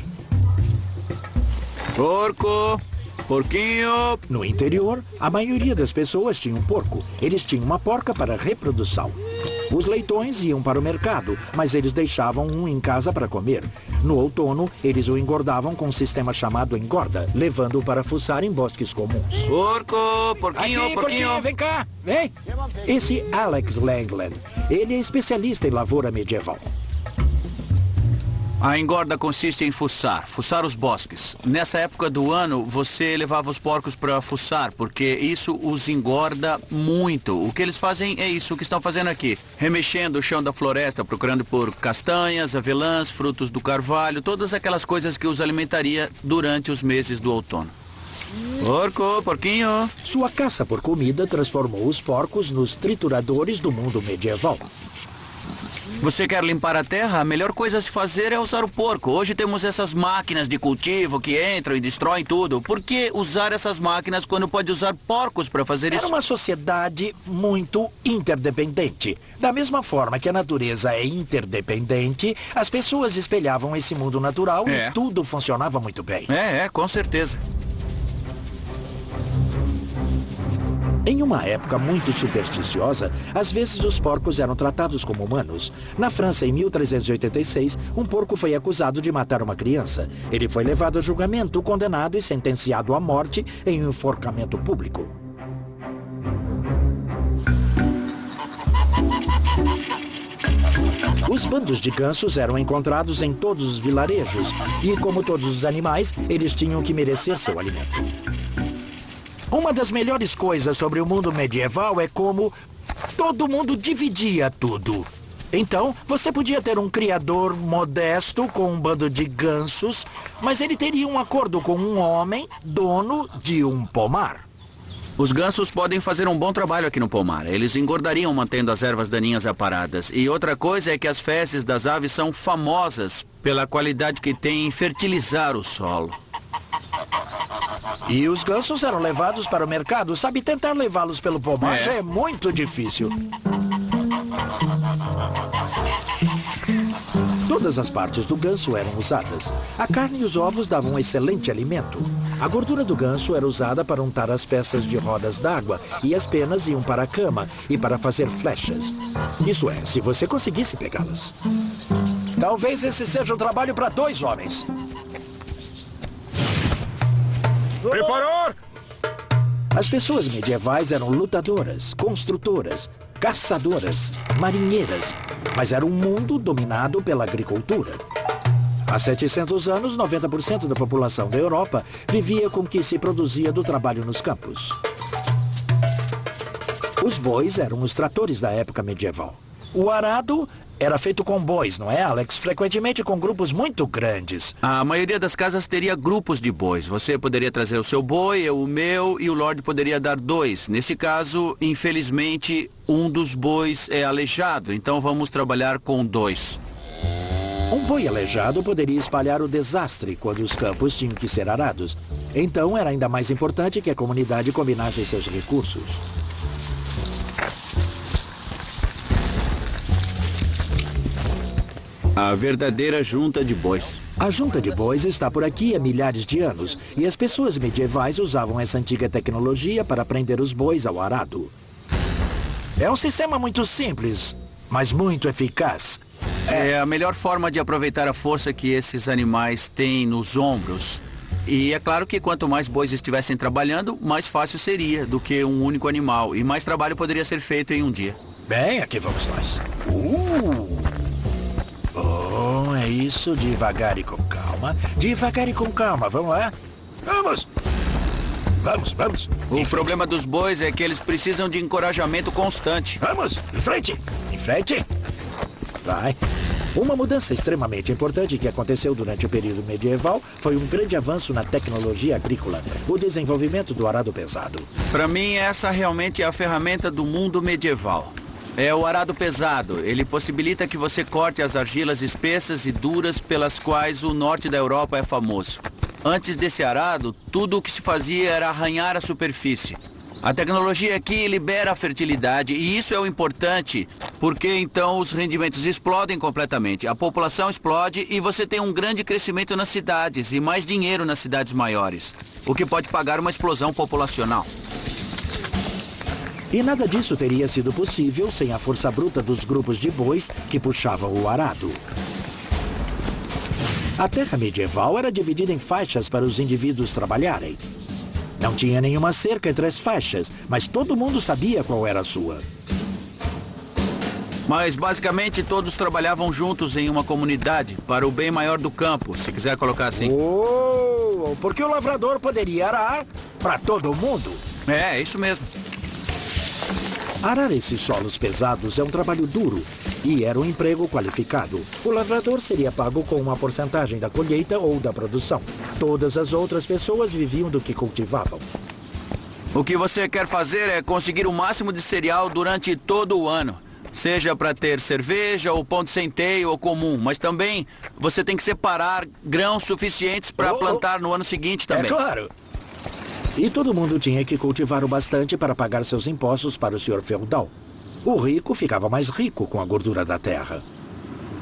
S3: Porco, porquinho.
S1: No interior, a maioria das pessoas tinha um porco. Eles tinham uma porca para reprodução. Os leitões iam para o mercado, mas eles deixavam um em casa para comer. No outono, eles o engordavam com um sistema chamado engorda, levando-o para fuçar em bosques comuns.
S3: Porco, porquinho,
S1: Aqui, porquinho, vem cá, vem. Esse Alex Langland, ele é especialista em lavoura medieval.
S7: A engorda consiste em fuçar os bosques. Nessa época do ano, você levava os porcos para fuçar, porque isso os engorda muito. O que eles fazem é isso que estão fazendo aqui. Remexendo o chão da floresta, procurando por castanhas, avelãs, frutos do carvalho, todas aquelas coisas que os alimentaria durante os meses do outono. Porco, porquinho.
S1: Sua caça por comida transformou os porcos nos trituradores do mundo medieval.
S7: Você quer limpar a terra? A melhor coisa a se fazer é usar o porco. Hoje temos essas máquinas de cultivo que entram e destroem tudo. Por que usar essas máquinas quando pode usar porcos para fazer isso?
S1: Era uma sociedade muito interdependente. Da mesma forma que a natureza é interdependente, as pessoas espelhavam esse mundo natural e tudo funcionava muito bem.
S7: Com certeza.
S1: Em uma época muito supersticiosa, às vezes os porcos eram tratados como humanos. Na França, em 1386, um porco foi acusado de matar uma criança. Ele foi levado a julgamento, condenado e sentenciado à morte em um enforcamento público. Os bandos de gansos eram encontrados em todos os vilarejos e, como todos os animais, eles tinham que merecer seu alimento. Uma das melhores coisas sobre o mundo medieval é como todo mundo dividia tudo. Então, você podia ter um criador modesto com um bando de gansos, mas ele teria um acordo com um homem, dono de um pomar.
S7: Os gansos podem fazer um bom trabalho aqui no pomar. Eles engordariam mantendo as ervas daninhas aparadas. E outra coisa é que as fezes das aves são famosas pela qualidade que têm em fertilizar o solo.
S1: E os gansos eram levados para o mercado. Sabe, tentar levá-los pelo pomar já é muito difícil. Todas as partes do ganso eram usadas. A carne e os ovos davam um excelente alimento. A gordura do ganso era usada para untar as peças de rodas d'água e as penas iam para a cama e para fazer flechas. Isso é, se você conseguisse pegá-las. Talvez esse seja um trabalho para 2 homens.
S8: Preparar!
S1: As pessoas medievais eram lutadoras, construtoras, caçadoras, marinheiras, mas era um mundo dominado pela agricultura. Há 700 anos, 90% da população da Europa vivia com o que se produzia do trabalho nos campos. Os bois eram os tratores da época medieval. O arado era feito com bois, não é, Alex? Frequentemente com grupos muito grandes.
S7: A maioria das casas teria grupos de bois. Você poderia trazer o seu boi, eu o meu, e o Lorde poderia dar 2. Nesse caso, infelizmente, um dos bois é aleijado, então vamos trabalhar com 2.
S1: Um boi aleijado poderia espalhar o desastre quando os campos tinham que ser arados. Então era ainda mais importante que a comunidade combinasse seus recursos.
S7: A verdadeira junta de bois.
S1: A junta de bois está por aqui há milhares de anos e as pessoas medievais usavam essa antiga tecnologia para prender os bois ao arado. É um sistema muito simples, mas muito eficaz.
S7: É a melhor forma de aproveitar a força que esses animais têm nos ombros. E é claro que quanto mais bois estivessem trabalhando, mais fácil seria do que um único animal. E mais trabalho poderia ser feito em um dia.
S1: Bem, aqui vamos nós. Bom, é isso, devagar e com calma. Devagar e com calma, vamos lá? Vamos! Vamos.
S7: O problema dos bois é que eles precisam de encorajamento constante.
S1: Vamos, em frente! Vai. Uma mudança extremamente importante que aconteceu durante o período medieval foi um grande avanço na tecnologia agrícola, o desenvolvimento do arado pesado.
S7: Para mim, essa realmente é a ferramenta do mundo medieval. É o arado pesado. Ele possibilita que você corte as argilas espessas e duras pelas quais o norte da Europa é famoso. Antes desse arado, tudo o que se fazia era arranhar a superfície.
S10: A tecnologia aqui libera a fertilidade e isso é o importante, porque então os rendimentos explodem completamente. A população explode e você tem um grande crescimento nas cidades e mais dinheiro nas cidades maiores, o que pode pagar uma explosão populacional.
S1: E nada disso teria sido possível sem a força bruta dos grupos de bois que puxavam o arado. A terra medieval era dividida em faixas para os indivíduos trabalharem. Não tinha nenhuma cerca entre as faixas, mas todo mundo sabia qual era a sua.
S10: Mas basicamente todos trabalhavam juntos em uma comunidade para o bem maior do campo, se quiser colocar assim.
S1: Oh, porque o lavrador poderia arar para todo mundo.
S10: É isso mesmo.
S1: Arar esses solos pesados é um trabalho duro e era um emprego qualificado. O lavrador seria pago com uma porcentagem da colheita ou da produção. Todas as outras pessoas viviam do que cultivavam.
S10: O que você quer fazer é conseguir o máximo de cereal durante todo o ano. Seja para ter cerveja ou pão de centeio ou comum. Mas também você tem que separar grãos suficientes para plantar no ano seguinte também.
S1: É claro. E todo mundo tinha que cultivar o bastante para pagar seus impostos para o senhor feudal. O rico ficava mais rico com a gordura da terra.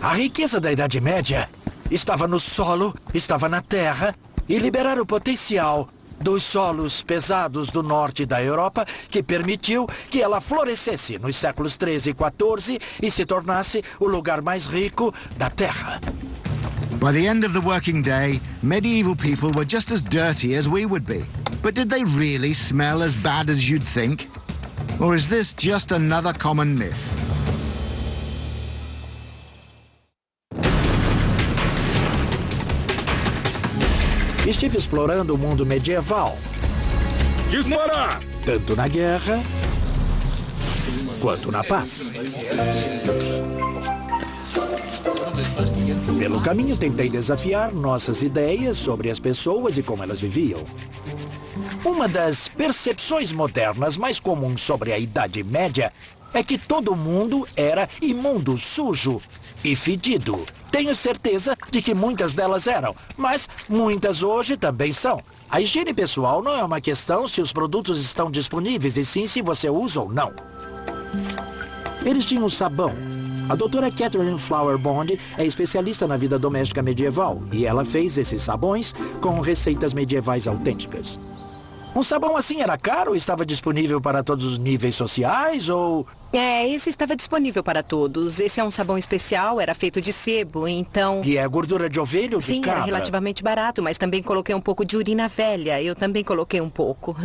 S1: A riqueza da Idade Média estava no solo, estava na terra, e liberar o potencial dos solos pesados do norte da Europa, que permitiu que ela florescesse nos séculos 13 e 14 e se tornasse o lugar mais rico da terra.
S4: By the end of the working day, medieval people were just as dirty as we would be. But did they really smell as bad as you'd think? Or is this just another common myth?
S1: Estive explorando o mundo medieval.
S5: Disparar!
S1: Tanto na guerra quanto na paz. Pelo caminho, tentei desafiar nossas ideias sobre as pessoas e como elas viviam. Uma das percepções modernas mais comuns sobre a Idade Média é que todo mundo era imundo, sujo e fedido. Tenho certeza de que muitas delas eram, mas muitas hoje também são. A higiene pessoal não é uma questão se os produtos estão disponíveis, e sim se você usa ou não. Eles tinham sabão. A doutora Catherine Flower Bond é especialista na vida doméstica medieval e ela fez esses sabões com receitas medievais autênticas. Um sabão assim era caro? Estava disponível para todos os níveis sociais ou...
S6: Esse estava disponível para todos. Esse é um sabão especial, era feito de sebo, então...
S1: E é gordura de ovelha ou de
S6: Sim,
S1: cabra?
S6: era relativamente barato, mas também coloquei um pouco de urina velha. Eu também coloquei um pouco.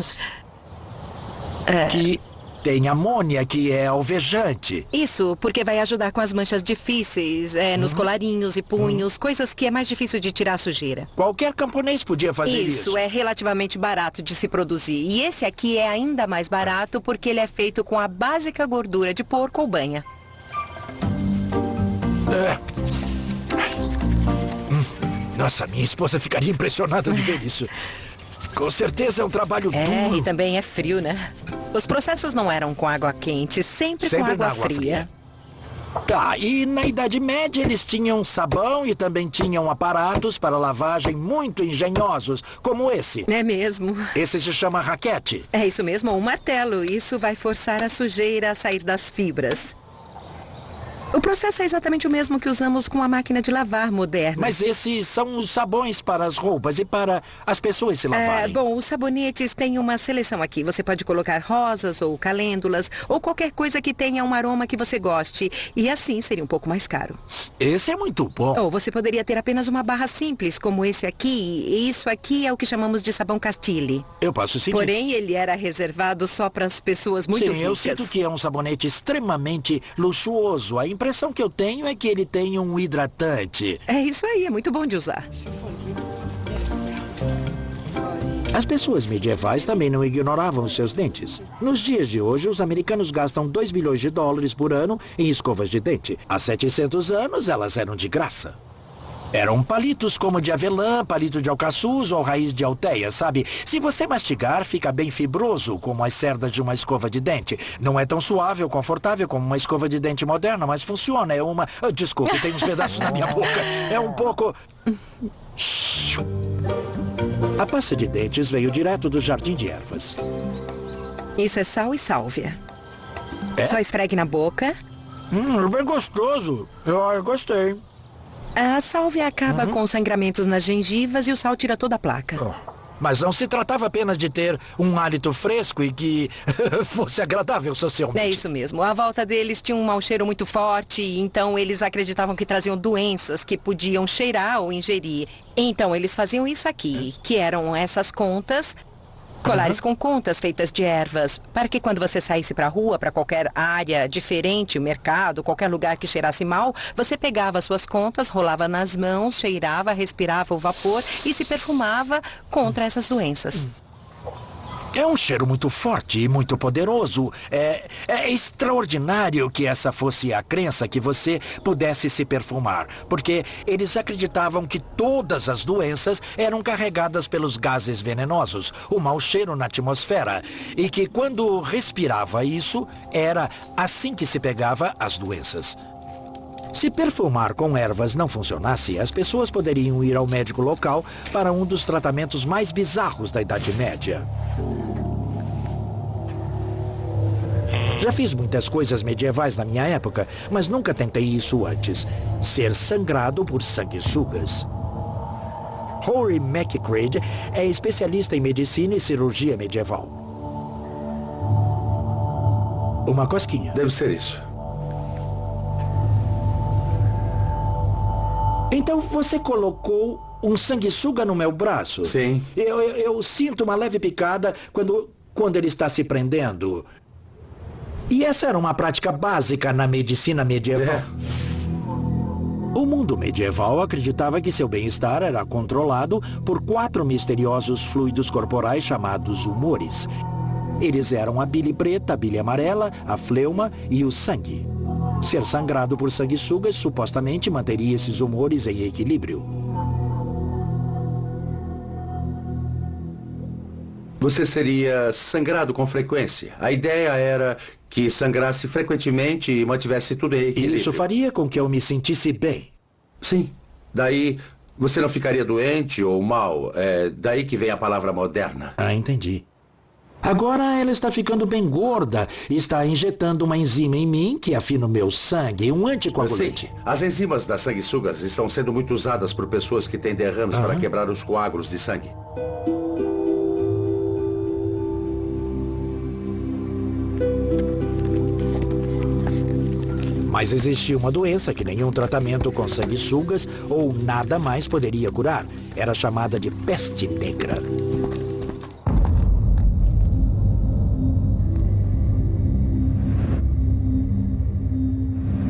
S1: Que tem amônia, que é alvejante.
S6: Isso, porque vai ajudar com as manchas difíceis, nos colarinhos e punhos, coisas que é mais difícil de tirar a sujeira.
S1: Qualquer camponês podia fazer isso.
S6: Isso, é relativamente barato de se produzir. E esse aqui é ainda mais barato porque ele é feito com a básica gordura de porco ou banha.
S1: Nossa, minha esposa ficaria impressionada de ver isso. Com certeza é um trabalho duro.
S6: E também é frio, né? Os processos não eram com água quente, sempre com água fria.
S1: Tá, e na Idade Média eles tinham sabão e também tinham aparatos para lavagem muito engenhosos, como esse.
S6: É mesmo.
S1: Esse se chama raquete.
S6: É isso mesmo, um martelo. Isso vai forçar a sujeira a sair das fibras. O processo é exatamente o mesmo que usamos com a máquina de lavar moderna.
S1: Mas esses são os sabões para as roupas e para as pessoas se lavarem.
S6: Bom, os sabonetes têm uma seleção aqui. Você pode colocar rosas ou calêndulas ou qualquer coisa que tenha um aroma que você goste. E assim seria um pouco mais caro.
S1: Esse é muito bom.
S6: Ou você poderia ter apenas uma barra simples, como esse aqui. E isso aqui é o que chamamos de sabão Castile.
S1: Eu posso sentir.
S6: Porém, ele era reservado só para as pessoas muito ricas.
S1: Sim, eu sinto que é um sabonete extremamente luxuoso. A impressão que eu tenho é que ele tem um hidratante.
S6: É isso aí, é muito bom de usar.
S1: As pessoas medievais também não ignoravam os seus dentes. Nos dias de hoje, os americanos gastam 2 bilhões de dólares por ano em escovas de dente. Há 700 anos, elas eram de graça. Eram palitos como de avelã, palito de alcaçuz ou raiz de alteia, sabe? Se você mastigar, fica bem fibroso, como as cerdas de uma escova de dente. Não é tão suave ou confortável como uma escova de dente moderna, mas funciona. É uma... Desculpe, tem uns pedaços na minha boca. É um pouco... A pasta de dentes veio direto do jardim de ervas.
S6: Isso é sal e sálvia.
S1: É?
S6: Só esfregue na boca.
S1: Bem gostoso. Eu gostei.
S6: A sálvia acaba com sangramentos nas gengivas e o sal tira toda a placa.
S1: Mas não se tratava apenas de ter um hálito fresco e que fosse agradável socialmente.
S6: É isso mesmo. À volta deles tinha um mau cheiro muito forte, então eles acreditavam que traziam doenças que podiam cheirar ou ingerir. Então eles faziam isso aqui, que eram essas contas, colares com contas feitas de ervas, para que quando você saísse para a rua, para qualquer área diferente, mercado, qualquer lugar que cheirasse mal, você pegava as suas contas, rolava nas mãos, cheirava, respirava o vapor e se perfumava contra essas doenças.
S1: É um cheiro muito forte e muito poderoso. É extraordinário que essa fosse a crença que você pudesse se perfumar, porque eles acreditavam que todas as doenças eram carregadas pelos gases venenosos, o mau cheiro na atmosfera, e que quando respirava isso, era assim que se pegava as doenças. Se perfumar com ervas não funcionasse, as pessoas poderiam ir ao médico local para um dos tratamentos mais bizarros da Idade Média. Já fiz muitas coisas medievais na minha época, mas nunca tentei isso antes. Ser sangrado por sanguessugas. Rory McCreed é especialista em medicina e cirurgia medieval. Uma cosquinha.
S9: Deve ser isso.
S1: Então você colocou um sanguessuga no meu braço?
S9: Sim.
S1: Eu sinto uma leve picada quando ele está se prendendo. E essa era uma prática básica na medicina medieval. O mundo medieval acreditava que seu bem-estar era controlado por 4 misteriosos fluidos corporais chamados humores. Eles eram a bile preta, a bile amarela, a fleuma e o sangue. Ser sangrado por sanguessugas supostamente manteria esses humores em equilíbrio.
S9: Você seria sangrado com frequência. A ideia era que sangrasse frequentemente e mantivesse tudo em equilíbrio.
S1: Isso faria com que eu me sentisse bem.
S9: Sim. Daí você não ficaria doente ou mal. É daí que vem a palavra moderna.
S1: Ah, entendi. Agora ela está ficando bem gorda e está injetando uma enzima em mim que afina o meu sangue, um anticoagulante.
S9: Sim. As enzimas das sanguessugas estão sendo muito usadas por pessoas que têm derrames para quebrar os coágulos de sangue.
S1: Mas existia uma doença que nenhum tratamento com sanguessugas ou nada mais poderia curar. Era chamada de peste negra.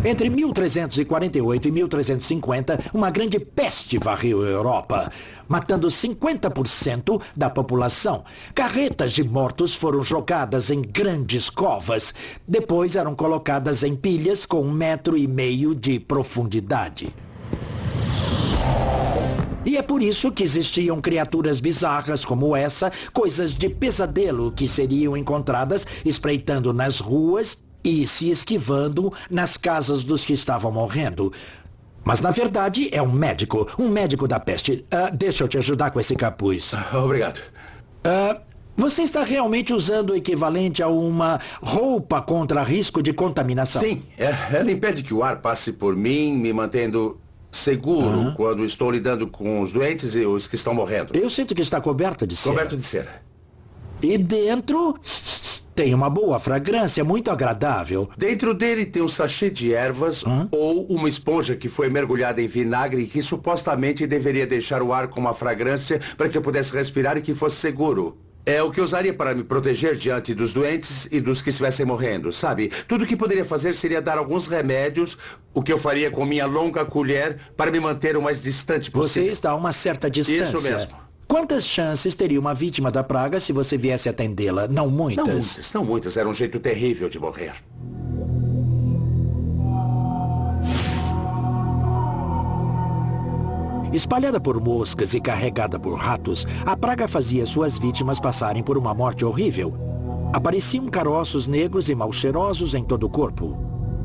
S1: Entre 1348 e 1350, uma grande peste varreu a Europa, matando 50% da população. Carretas de mortos foram jogadas em grandes covas. Depois eram colocadas em pilhas com 1,5 metros de profundidade. E é por isso que existiam criaturas bizarras como essa, coisas de pesadelo que seriam encontradas espreitando nas ruas e se esquivando nas casas dos que estavam morrendo. Mas, na verdade, é um médico da peste. Deixa eu te ajudar com esse capuz.
S9: Obrigado.
S1: Você está realmente usando o equivalente a uma roupa contra risco de contaminação?
S9: Sim, ela impede que o ar passe por mim, me mantendo seguro quando estou lidando com os doentes e os que estão morrendo.
S1: Eu sinto que está coberta de cera.
S9: Coberto de cera.
S1: E dentro tem uma boa fragrância, muito agradável.
S9: Dentro dele tem um sachê de ervas ou uma esponja que foi mergulhada em vinagre e que supostamente deveria deixar o ar com uma fragrância para que eu pudesse respirar e que fosse seguro. É o que eu usaria para me proteger diante dos doentes e dos que estivessem morrendo, sabe? Tudo o que poderia fazer seria dar alguns remédios, o que eu faria com minha longa colher para me manter o mais distante possível.
S1: Você está a uma certa distância.
S9: Isso mesmo.
S1: Quantas chances teria uma vítima da praga se você viesse atendê-la? Não muitas.
S9: Não muitas. Era um jeito terrível de morrer.
S1: Espalhada por moscas e carregada por ratos, a praga fazia suas vítimas passarem por uma morte horrível. Apareciam caroços negros e mal cheirosos em todo o corpo.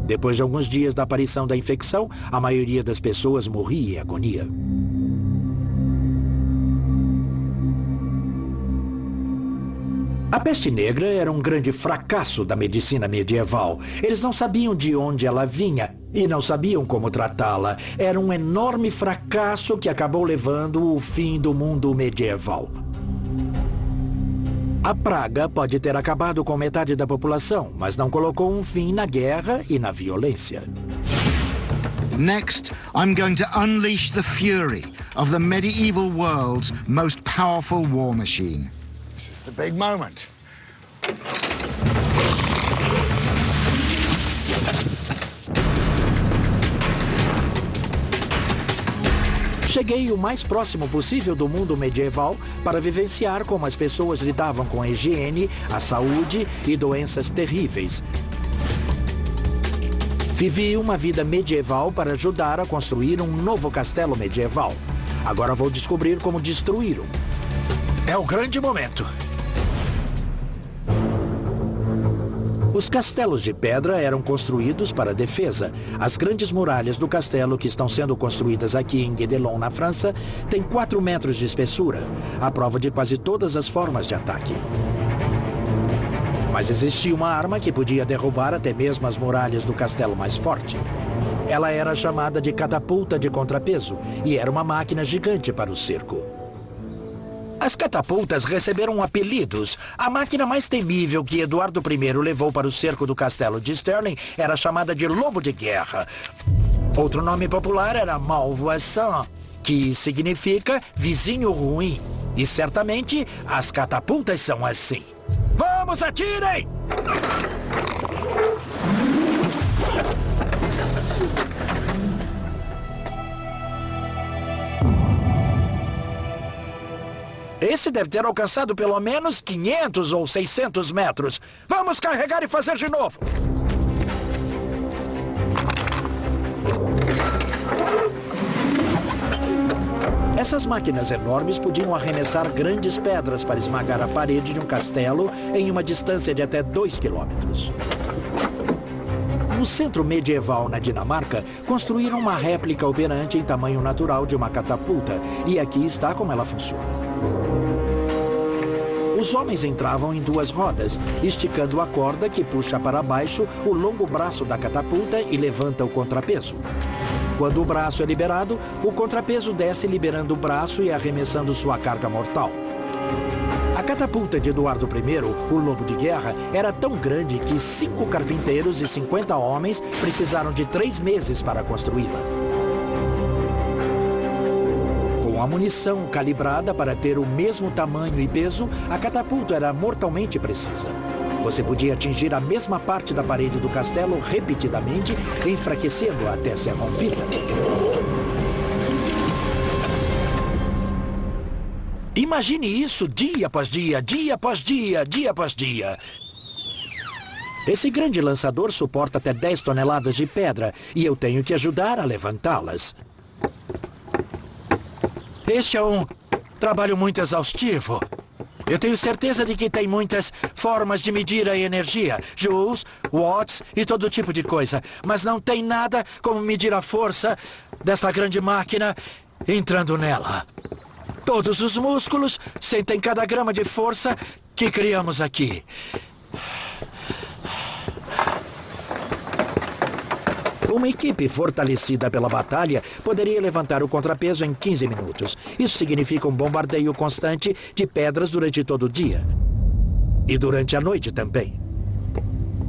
S1: Depois de alguns dias da aparição da infecção, a maioria das pessoas morria em agonia. A peste negra era um grande fracasso da medicina medieval. Eles não sabiam de onde ela vinha e não sabiam como tratá-la. Era um enorme fracasso que acabou levando o fim do mundo medieval. A praga pode ter acabado com metade da população, mas não colocou um fim na guerra e na violência.
S4: Next, I'm going to unleash the fury of the medieval world's most powerful war machine.
S8: This is the big moment.
S1: Cheguei o mais próximo possível do mundo medieval para vivenciar como as pessoas lidavam com a higiene, a saúde e doenças terríveis. Vivi uma vida medieval para ajudar a construir um novo castelo medieval. Agora vou descobrir como destruí-lo. É o grande momento. Os castelos de pedra eram construídos para defesa. As grandes muralhas do castelo que estão sendo construídas aqui em Guédelon, na França, têm 4 metros de espessura, a prova de quase todas as formas de ataque. Mas existia uma arma que podia derrubar até mesmo as muralhas do castelo mais forte. Ela era chamada de catapulta de contrapeso e era uma máquina gigante para o cerco. As catapultas receberam apelidos. A máquina mais temível que Eduardo I levou para o cerco do castelo de Stirling era chamada de Lobo de Guerra. Outro nome popular era Malvoisin, que significa vizinho ruim. E certamente as catapultas são assim. Vamos, atirem! Esse deve ter alcançado pelo menos 500 ou 600 metros. Vamos carregar e fazer de novo. Essas máquinas enormes podiam arremessar grandes pedras para esmagar a parede de um castelo em uma distância de até 2 quilômetros. No centro medieval na Dinamarca, construíram uma réplica operante em tamanho natural de uma catapulta. E aqui está como ela funciona. Os homens entravam em 2 rodas, esticando a corda que puxa para baixo o longo braço da catapulta e levanta o contrapeso. Quando o braço é liberado, o contrapeso desce liberando o braço e arremessando sua carga mortal. A catapulta de Eduardo I, o Lobo de Guerra, era tão grande que 5 carpinteiros e 50 homens precisaram de 3 meses para construí-la. Com a munição calibrada para ter o mesmo tamanho e peso, a catapulta era mortalmente precisa. Você podia atingir a mesma parte da parede do castelo repetidamente, enfraquecendo-a até ser rompida. Imagine isso dia após dia, dia após dia, dia após dia. Esse grande lançador suporta até 10 toneladas de pedra e eu tenho que ajudar a levantá-las. Este é um trabalho muito exaustivo. Eu tenho certeza de que tem muitas formas de medir a energia, joules, watts e todo tipo de coisa. Mas não tem nada como medir a força dessa grande máquina entrando nela. Todos os músculos sentem cada grama de força que criamos aqui. Uma equipe fortalecida pela batalha poderia levantar o contrapeso em 15 minutos. Isso significa um bombardeio constante de pedras durante todo o dia. E durante a noite também.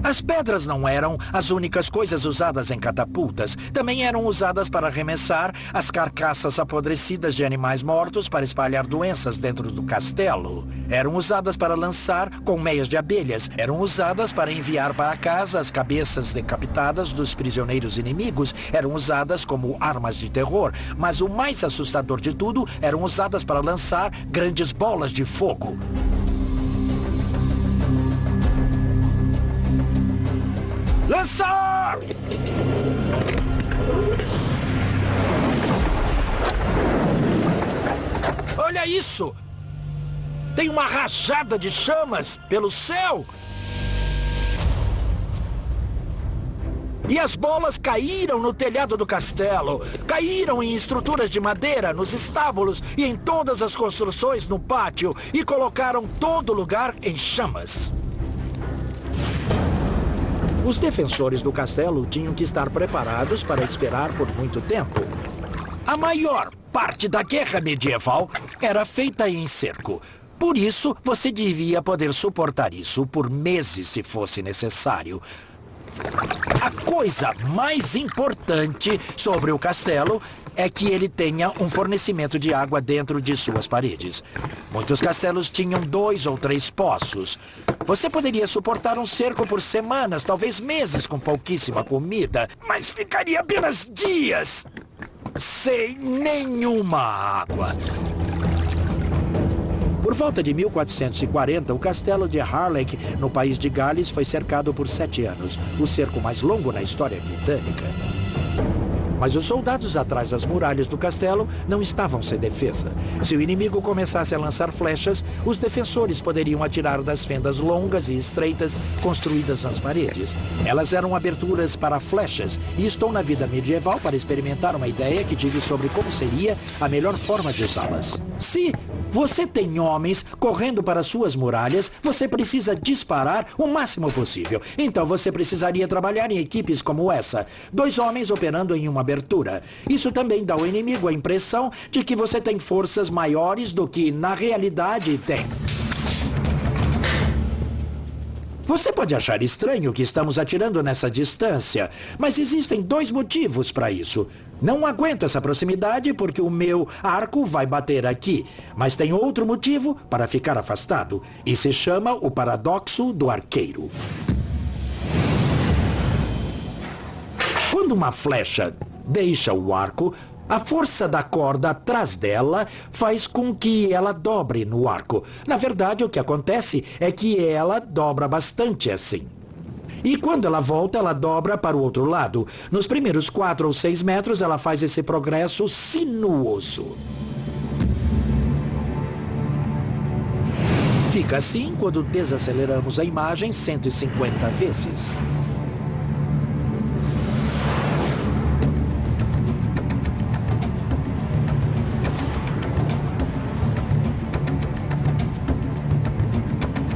S1: As pedras não eram as únicas coisas usadas em catapultas. Também eram usadas para arremessar as carcaças apodrecidas de animais mortos para espalhar doenças dentro do castelo. Eram usadas para lançar colmeias de abelhas. Eram usadas para enviar para casa as cabeças decapitadas dos prisioneiros inimigos. Eram usadas como armas de terror. Mas o mais assustador de tudo, eram usadas para lançar grandes bolas de fogo. Lançar! Olha isso! Tem uma rajada de chamas pelo céu! E as bolas caíram no telhado do castelo, caíram em estruturas de madeira, nos estábulos e em todas as construções no pátio e colocaram todo o lugar em chamas. Os defensores do castelo tinham que estar preparados para esperar por muito tempo. A maior parte da guerra medieval era feita em cerco. Por isso, você devia poder suportar isso por meses se fosse necessário. A coisa mais importante sobre o castelo é que ele tenha um fornecimento de água dentro de suas paredes. Muitos castelos tinham 2 ou 3 poços. Você poderia suportar um cerco por semanas, talvez meses, com pouquíssima comida, mas ficaria apenas dias sem nenhuma água. Por volta de 1440, o castelo de Harlech, no país de Gales, foi cercado por 7 anos, o cerco mais longo na história britânica. Mas os soldados atrás das muralhas do castelo não estavam sem defesa. Se o inimigo começasse a lançar flechas, os defensores poderiam atirar das fendas longas e estreitas construídas nas paredes. Elas eram aberturas para flechas, e estou na vida medieval para experimentar uma ideia que tive sobre como seria a melhor forma de usá-las. Se você tem homens correndo para suas muralhas, você precisa disparar o máximo possível. Então você precisaria trabalhar em equipes como essa. 2 homens operando em uma abertura. Isso também dá ao inimigo a impressão de que você tem forças maiores do que na realidade tem. Você pode achar estranho que estamos atirando nessa distância, mas existem 2 motivos para isso. Não aguento essa proximidade porque o meu arco vai bater aqui, mas tem outro motivo para ficar afastado, e se chama o paradoxo do arqueiro. Quando uma flecha deixa o arco, a força da corda atrás dela faz com que ela dobre no arco. Na verdade, o que acontece é que ela dobra bastante assim. E quando ela volta, ela dobra para o outro lado. Nos primeiros 4 ou 6 metros, ela faz esse progresso sinuoso. Fica assim quando desaceleramos a imagem 150 vezes.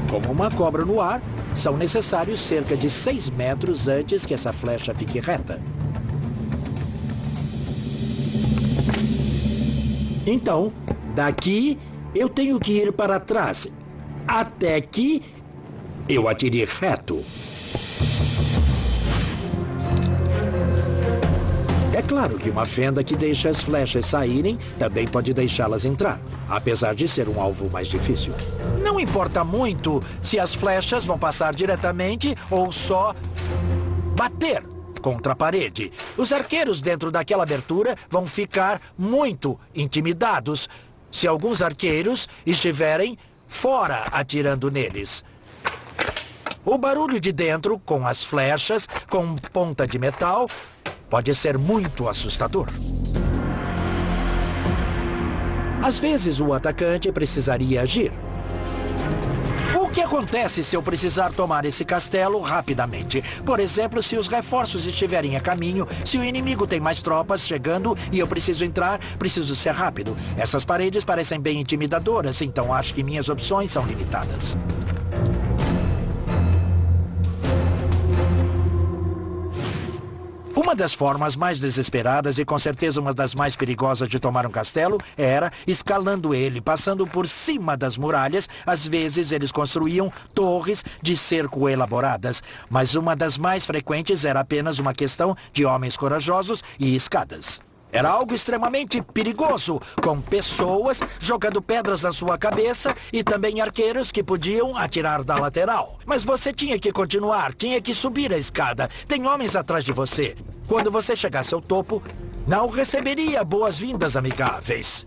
S1: Como uma cobra no ar, são necessários cerca de 6 metros antes que essa flecha fique reta. Então, daqui eu tenho que ir para trás, até que eu atire reto. É claro que uma fenda que deixa as flechas saírem também pode deixá-las entrar, apesar de ser um alvo mais difícil. Não importa muito se as flechas vão passar diretamente ou só bater contra a parede. Os arqueiros dentro daquela abertura vão ficar muito intimidados se alguns arqueiros estiverem fora atirando neles. O barulho de dentro, com as flechas, com ponta de metal, pode ser muito assustador. Às vezes o atacante precisaria agir. O que acontece se eu precisar tomar esse castelo rapidamente? Por exemplo, se os reforços estiverem a caminho, se o inimigo tem mais tropas chegando e eu preciso entrar, preciso ser rápido. Essas paredes parecem bem intimidadoras, então acho que minhas opções são limitadas. Uma das formas mais desesperadas e com certeza uma das mais perigosas de tomar um castelo era escalando ele, passando por cima das muralhas. Às vezes eles construíam torres de cerco elaboradas, mas uma das mais frequentes era apenas uma questão de homens corajosos e escadas. Era algo extremamente perigoso, com pessoas jogando pedras na sua cabeça e também arqueiros que podiam atirar da lateral. Mas você tinha que continuar, tinha que subir a escada. Tem homens atrás de você. Quando você chegasse ao topo, não receberia boas-vindas amigáveis.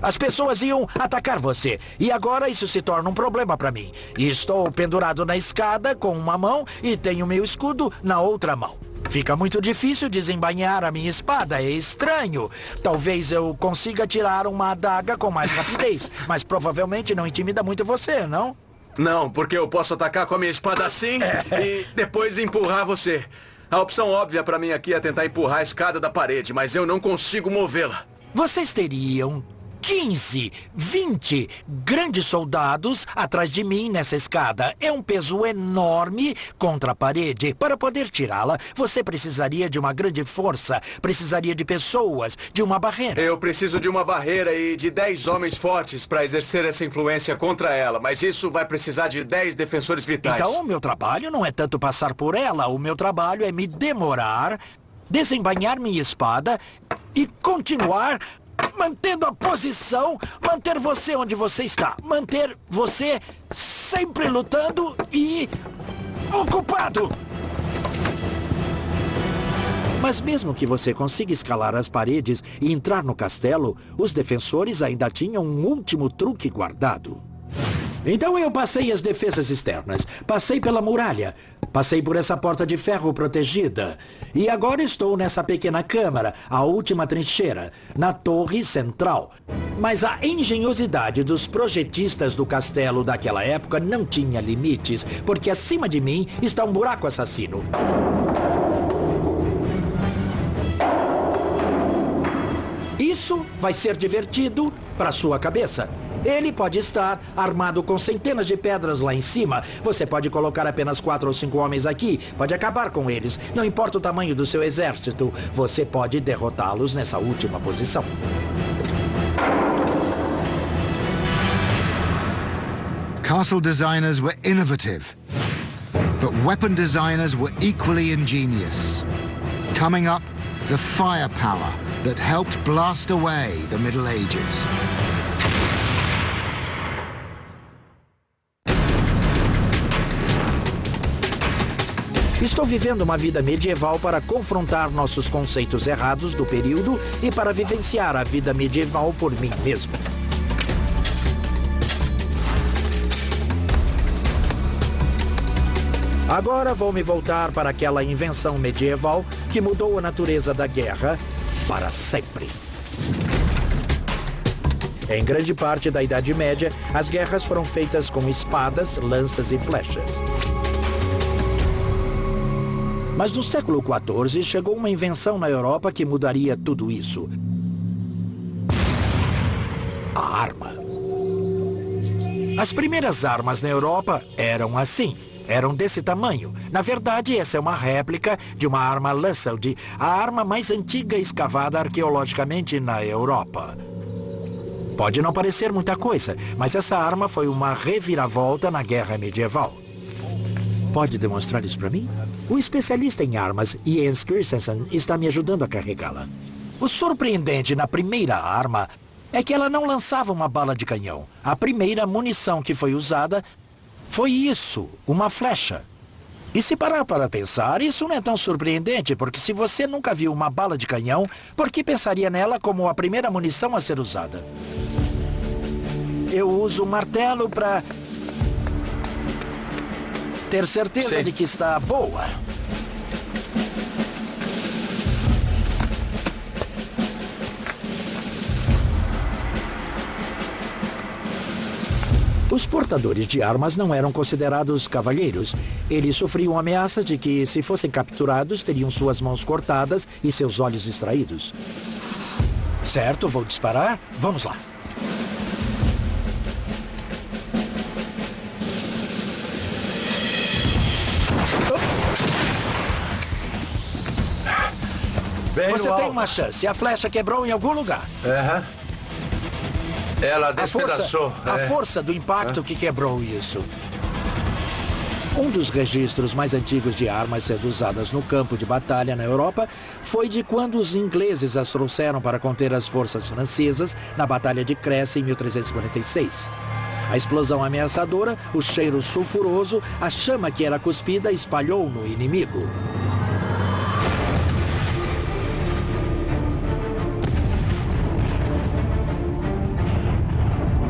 S1: As pessoas iam atacar você. E agora isso se torna um problema para mim. E estou pendurado na escada com uma mão e tenho meu escudo na outra mão. Fica muito difícil desembainhar a minha espada, é estranho. Talvez eu consiga tirar uma adaga com mais rapidez, mas provavelmente não intimida muito você, não?
S3: Não, porque eu posso atacar com a minha espada assim e depois empurrar você. A opção óbvia pra mim aqui é tentar empurrar a escada da parede, mas eu não consigo movê-la.
S1: Vocês teriam 15, 20 grandes soldados atrás de mim nessa escada. É um peso enorme contra a parede. Para poder tirá-la, você precisaria de uma grande força, precisaria de pessoas, de uma barreira.
S3: Eu preciso de uma barreira e de 10 homens fortes para exercer essa influência contra ela, mas isso vai precisar de 10 defensores vitais.
S1: Então, o meu trabalho não é tanto passar por ela, o meu trabalho é me demorar, desembainhar minha espada e continuar mantendo a posição, manter você onde você está, manter você sempre lutando e ocupado. Mas mesmo que você consiga escalar as paredes e entrar no castelo, os defensores ainda tinham um último truque guardado. Então eu passei as defesas externas, passei pela muralha, passei por essa porta de ferro protegida. E agora estou nessa pequena câmara, a última trincheira, na torre central. Mas a engenhosidade dos projetistas do castelo daquela época não tinha limites, porque acima de mim está um buraco assassino. Isso vai ser divertido para sua cabeça. Ele pode estar armado com centenas de pedras lá em cima. Você pode colocar apenas 4 ou 5 homens aqui. Pode acabar com eles. Não importa o tamanho do seu exército. Você pode derrotá-los nessa última posição.
S4: Castle designers were innovative, but weapon designers were equally ingenious. Coming up, the firepower that helped blast away the Middle Ages.
S1: Estou vivendo uma vida medieval para confrontar nossos conceitos errados do período e para vivenciar a vida medieval por mim mesmo. Agora vou me voltar para aquela invenção medieval que mudou a natureza da guerra para sempre. Em grande parte da Idade Média, as guerras foram feitas com espadas, lanças e flechas. Mas no século XIV chegou uma invenção na Europa que mudaria tudo isso. A arma. As primeiras armas na Europa eram assim. Eram desse tamanho. Na verdade, essa é uma réplica de uma arma Lusseldy, a arma mais antiga escavada arqueologicamente na Europa. Pode não parecer muita coisa, mas essa arma foi uma reviravolta na guerra medieval. Pode demonstrar isso para mim? O especialista em armas, Jens Christensen, está me ajudando a carregá-la. O surpreendente na primeira arma é que ela não lançava uma bala de canhão. A primeira munição que foi usada foi isso, uma flecha. E se parar para pensar, isso não é tão surpreendente, porque se você nunca viu uma bala de canhão, por que pensaria nela como a primeira munição a ser usada? Eu uso um martelo para ter certeza de que está boa. Os portadores de armas não eram considerados cavalheiros. Eles sofriam ameaças de que, se fossem capturados, teriam suas mãos cortadas e seus olhos extraídos. Certo, vou disparar. Vamos lá. Você tem uma chance. A flecha quebrou em algum lugar.
S9: Ela despedaçou.
S1: A força do impacto que quebrou isso. Um dos registros mais antigos de armas sendo usadas no campo de batalha na Europa foi de quando os ingleses as trouxeram para conter as forças francesas na Batalha de Crécy em 1346. A explosão ameaçadora, o cheiro sulfuroso, a chama que era cuspida espalhou no inimigo.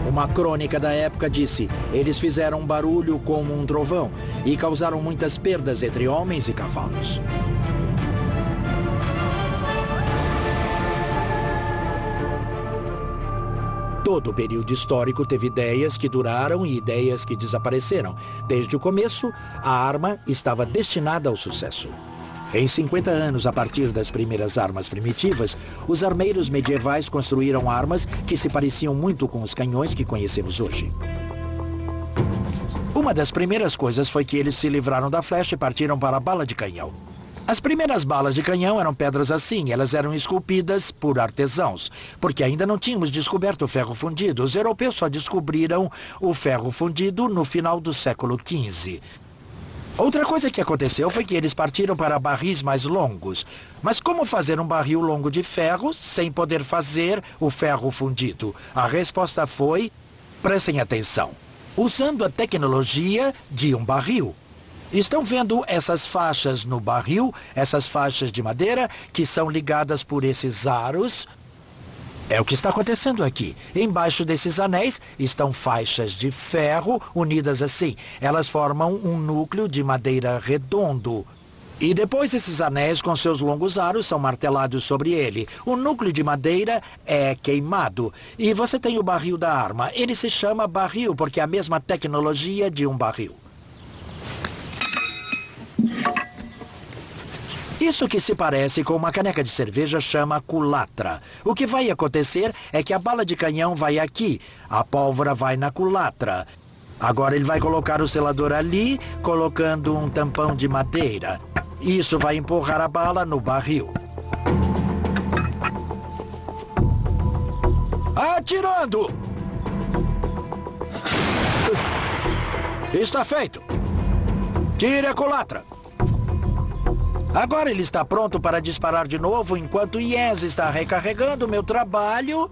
S1: Uma crônica da época disse: eles fizeram um barulho como um trovão e causaram muitas perdas entre homens e cavalos. Todo o período histórico teve ideias que duraram e ideias que desapareceram. Desde o começo, a arma estava destinada ao sucesso. Em 50 anos, a partir das primeiras armas primitivas, os armeiros medievais construíram armas que se pareciam muito com os canhões que conhecemos hoje. Uma das primeiras coisas foi que eles se livraram da flecha e partiram para a bala de canhão. As primeiras balas de canhão eram pedras assim, elas eram esculpidas por artesãos, porque ainda não tínhamos descoberto o ferro fundido. Os europeus só descobriram o ferro fundido no final do século XV. Outra coisa que aconteceu foi que eles partiram para barris mais longos. Mas como fazer um barril longo de ferro sem poder fazer o ferro fundido? A resposta foi, prestem atenção, usando a tecnologia de um barril. Estão vendo essas faixas no barril, essas faixas de madeira que são ligadas por esses aros? É o que está acontecendo aqui. Embaixo desses anéis estão faixas de ferro unidas assim. Elas formam um núcleo de madeira redondo. E depois esses anéis com seus longos aros são martelados sobre ele. O núcleo de madeira é queimado. E você tem o barril da arma. Ele se chama barril porque é a mesma tecnologia de um barril. Isso que se parece com uma caneca de cerveja chama culatra. O que vai acontecer é que a bala de canhão vai aqui, a pólvora vai na culatra. Agora ele vai colocar o selador ali, colocando um tampão de madeira. Isso vai empurrar a bala no barril. Atirando! Está feito. Tire a culatra. Agora ele está pronto para disparar de novo enquanto Yes está recarregando. Meu trabalho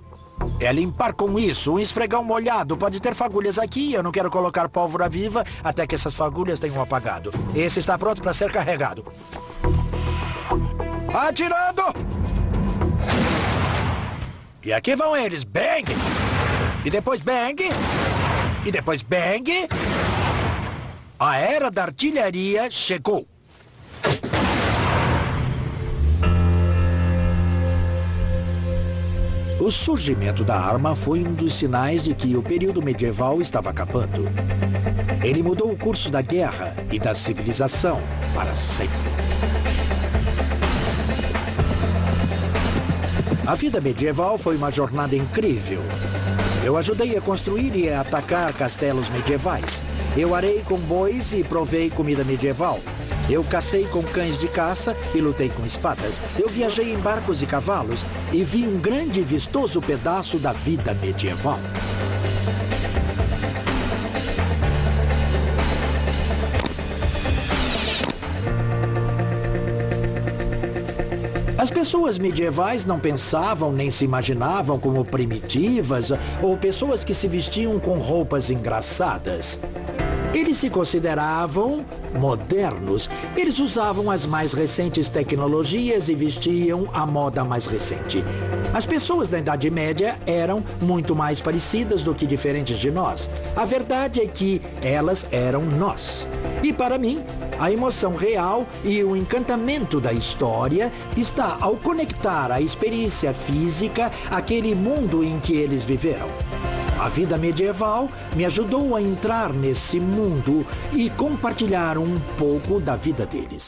S1: é limpar com isso. Um esfregão molhado. Pode ter fagulhas aqui. Eu não quero colocar pólvora viva até que essas fagulhas tenham apagado. Esse está pronto para ser carregado. Atirando! E aqui vão eles. Bang! E depois bang! E depois bang! A era da artilharia chegou. O surgimento da arma foi um dos sinais de que o período medieval estava acabando. Ele mudou o curso da guerra e da civilização para sempre. A vida medieval foi uma jornada incrível. Eu ajudei a construir e a atacar castelos medievais. Eu arei com bois e provei comida medieval. Eu cacei com cães de caça e lutei com espadas. Eu viajei em barcos e cavalos e vi um grande e vistoso pedaço da vida medieval. As pessoas medievais não pensavam nem se imaginavam como primitivas ou pessoas que se vestiam com roupas engraçadas. Eles se consideravam modernos. Eles usavam as mais recentes tecnologias e vestiam a moda mais recente. As pessoas da Idade Média eram muito mais parecidas do que diferentes de nós. A verdade é que elas eram nós. E para mim, a emoção real e o encantamento da história está ao conectar a experiência física àquele mundo em que eles viveram. A vida medieval me ajudou a entrar nesse mundo e compartilhar um pouco da vida deles.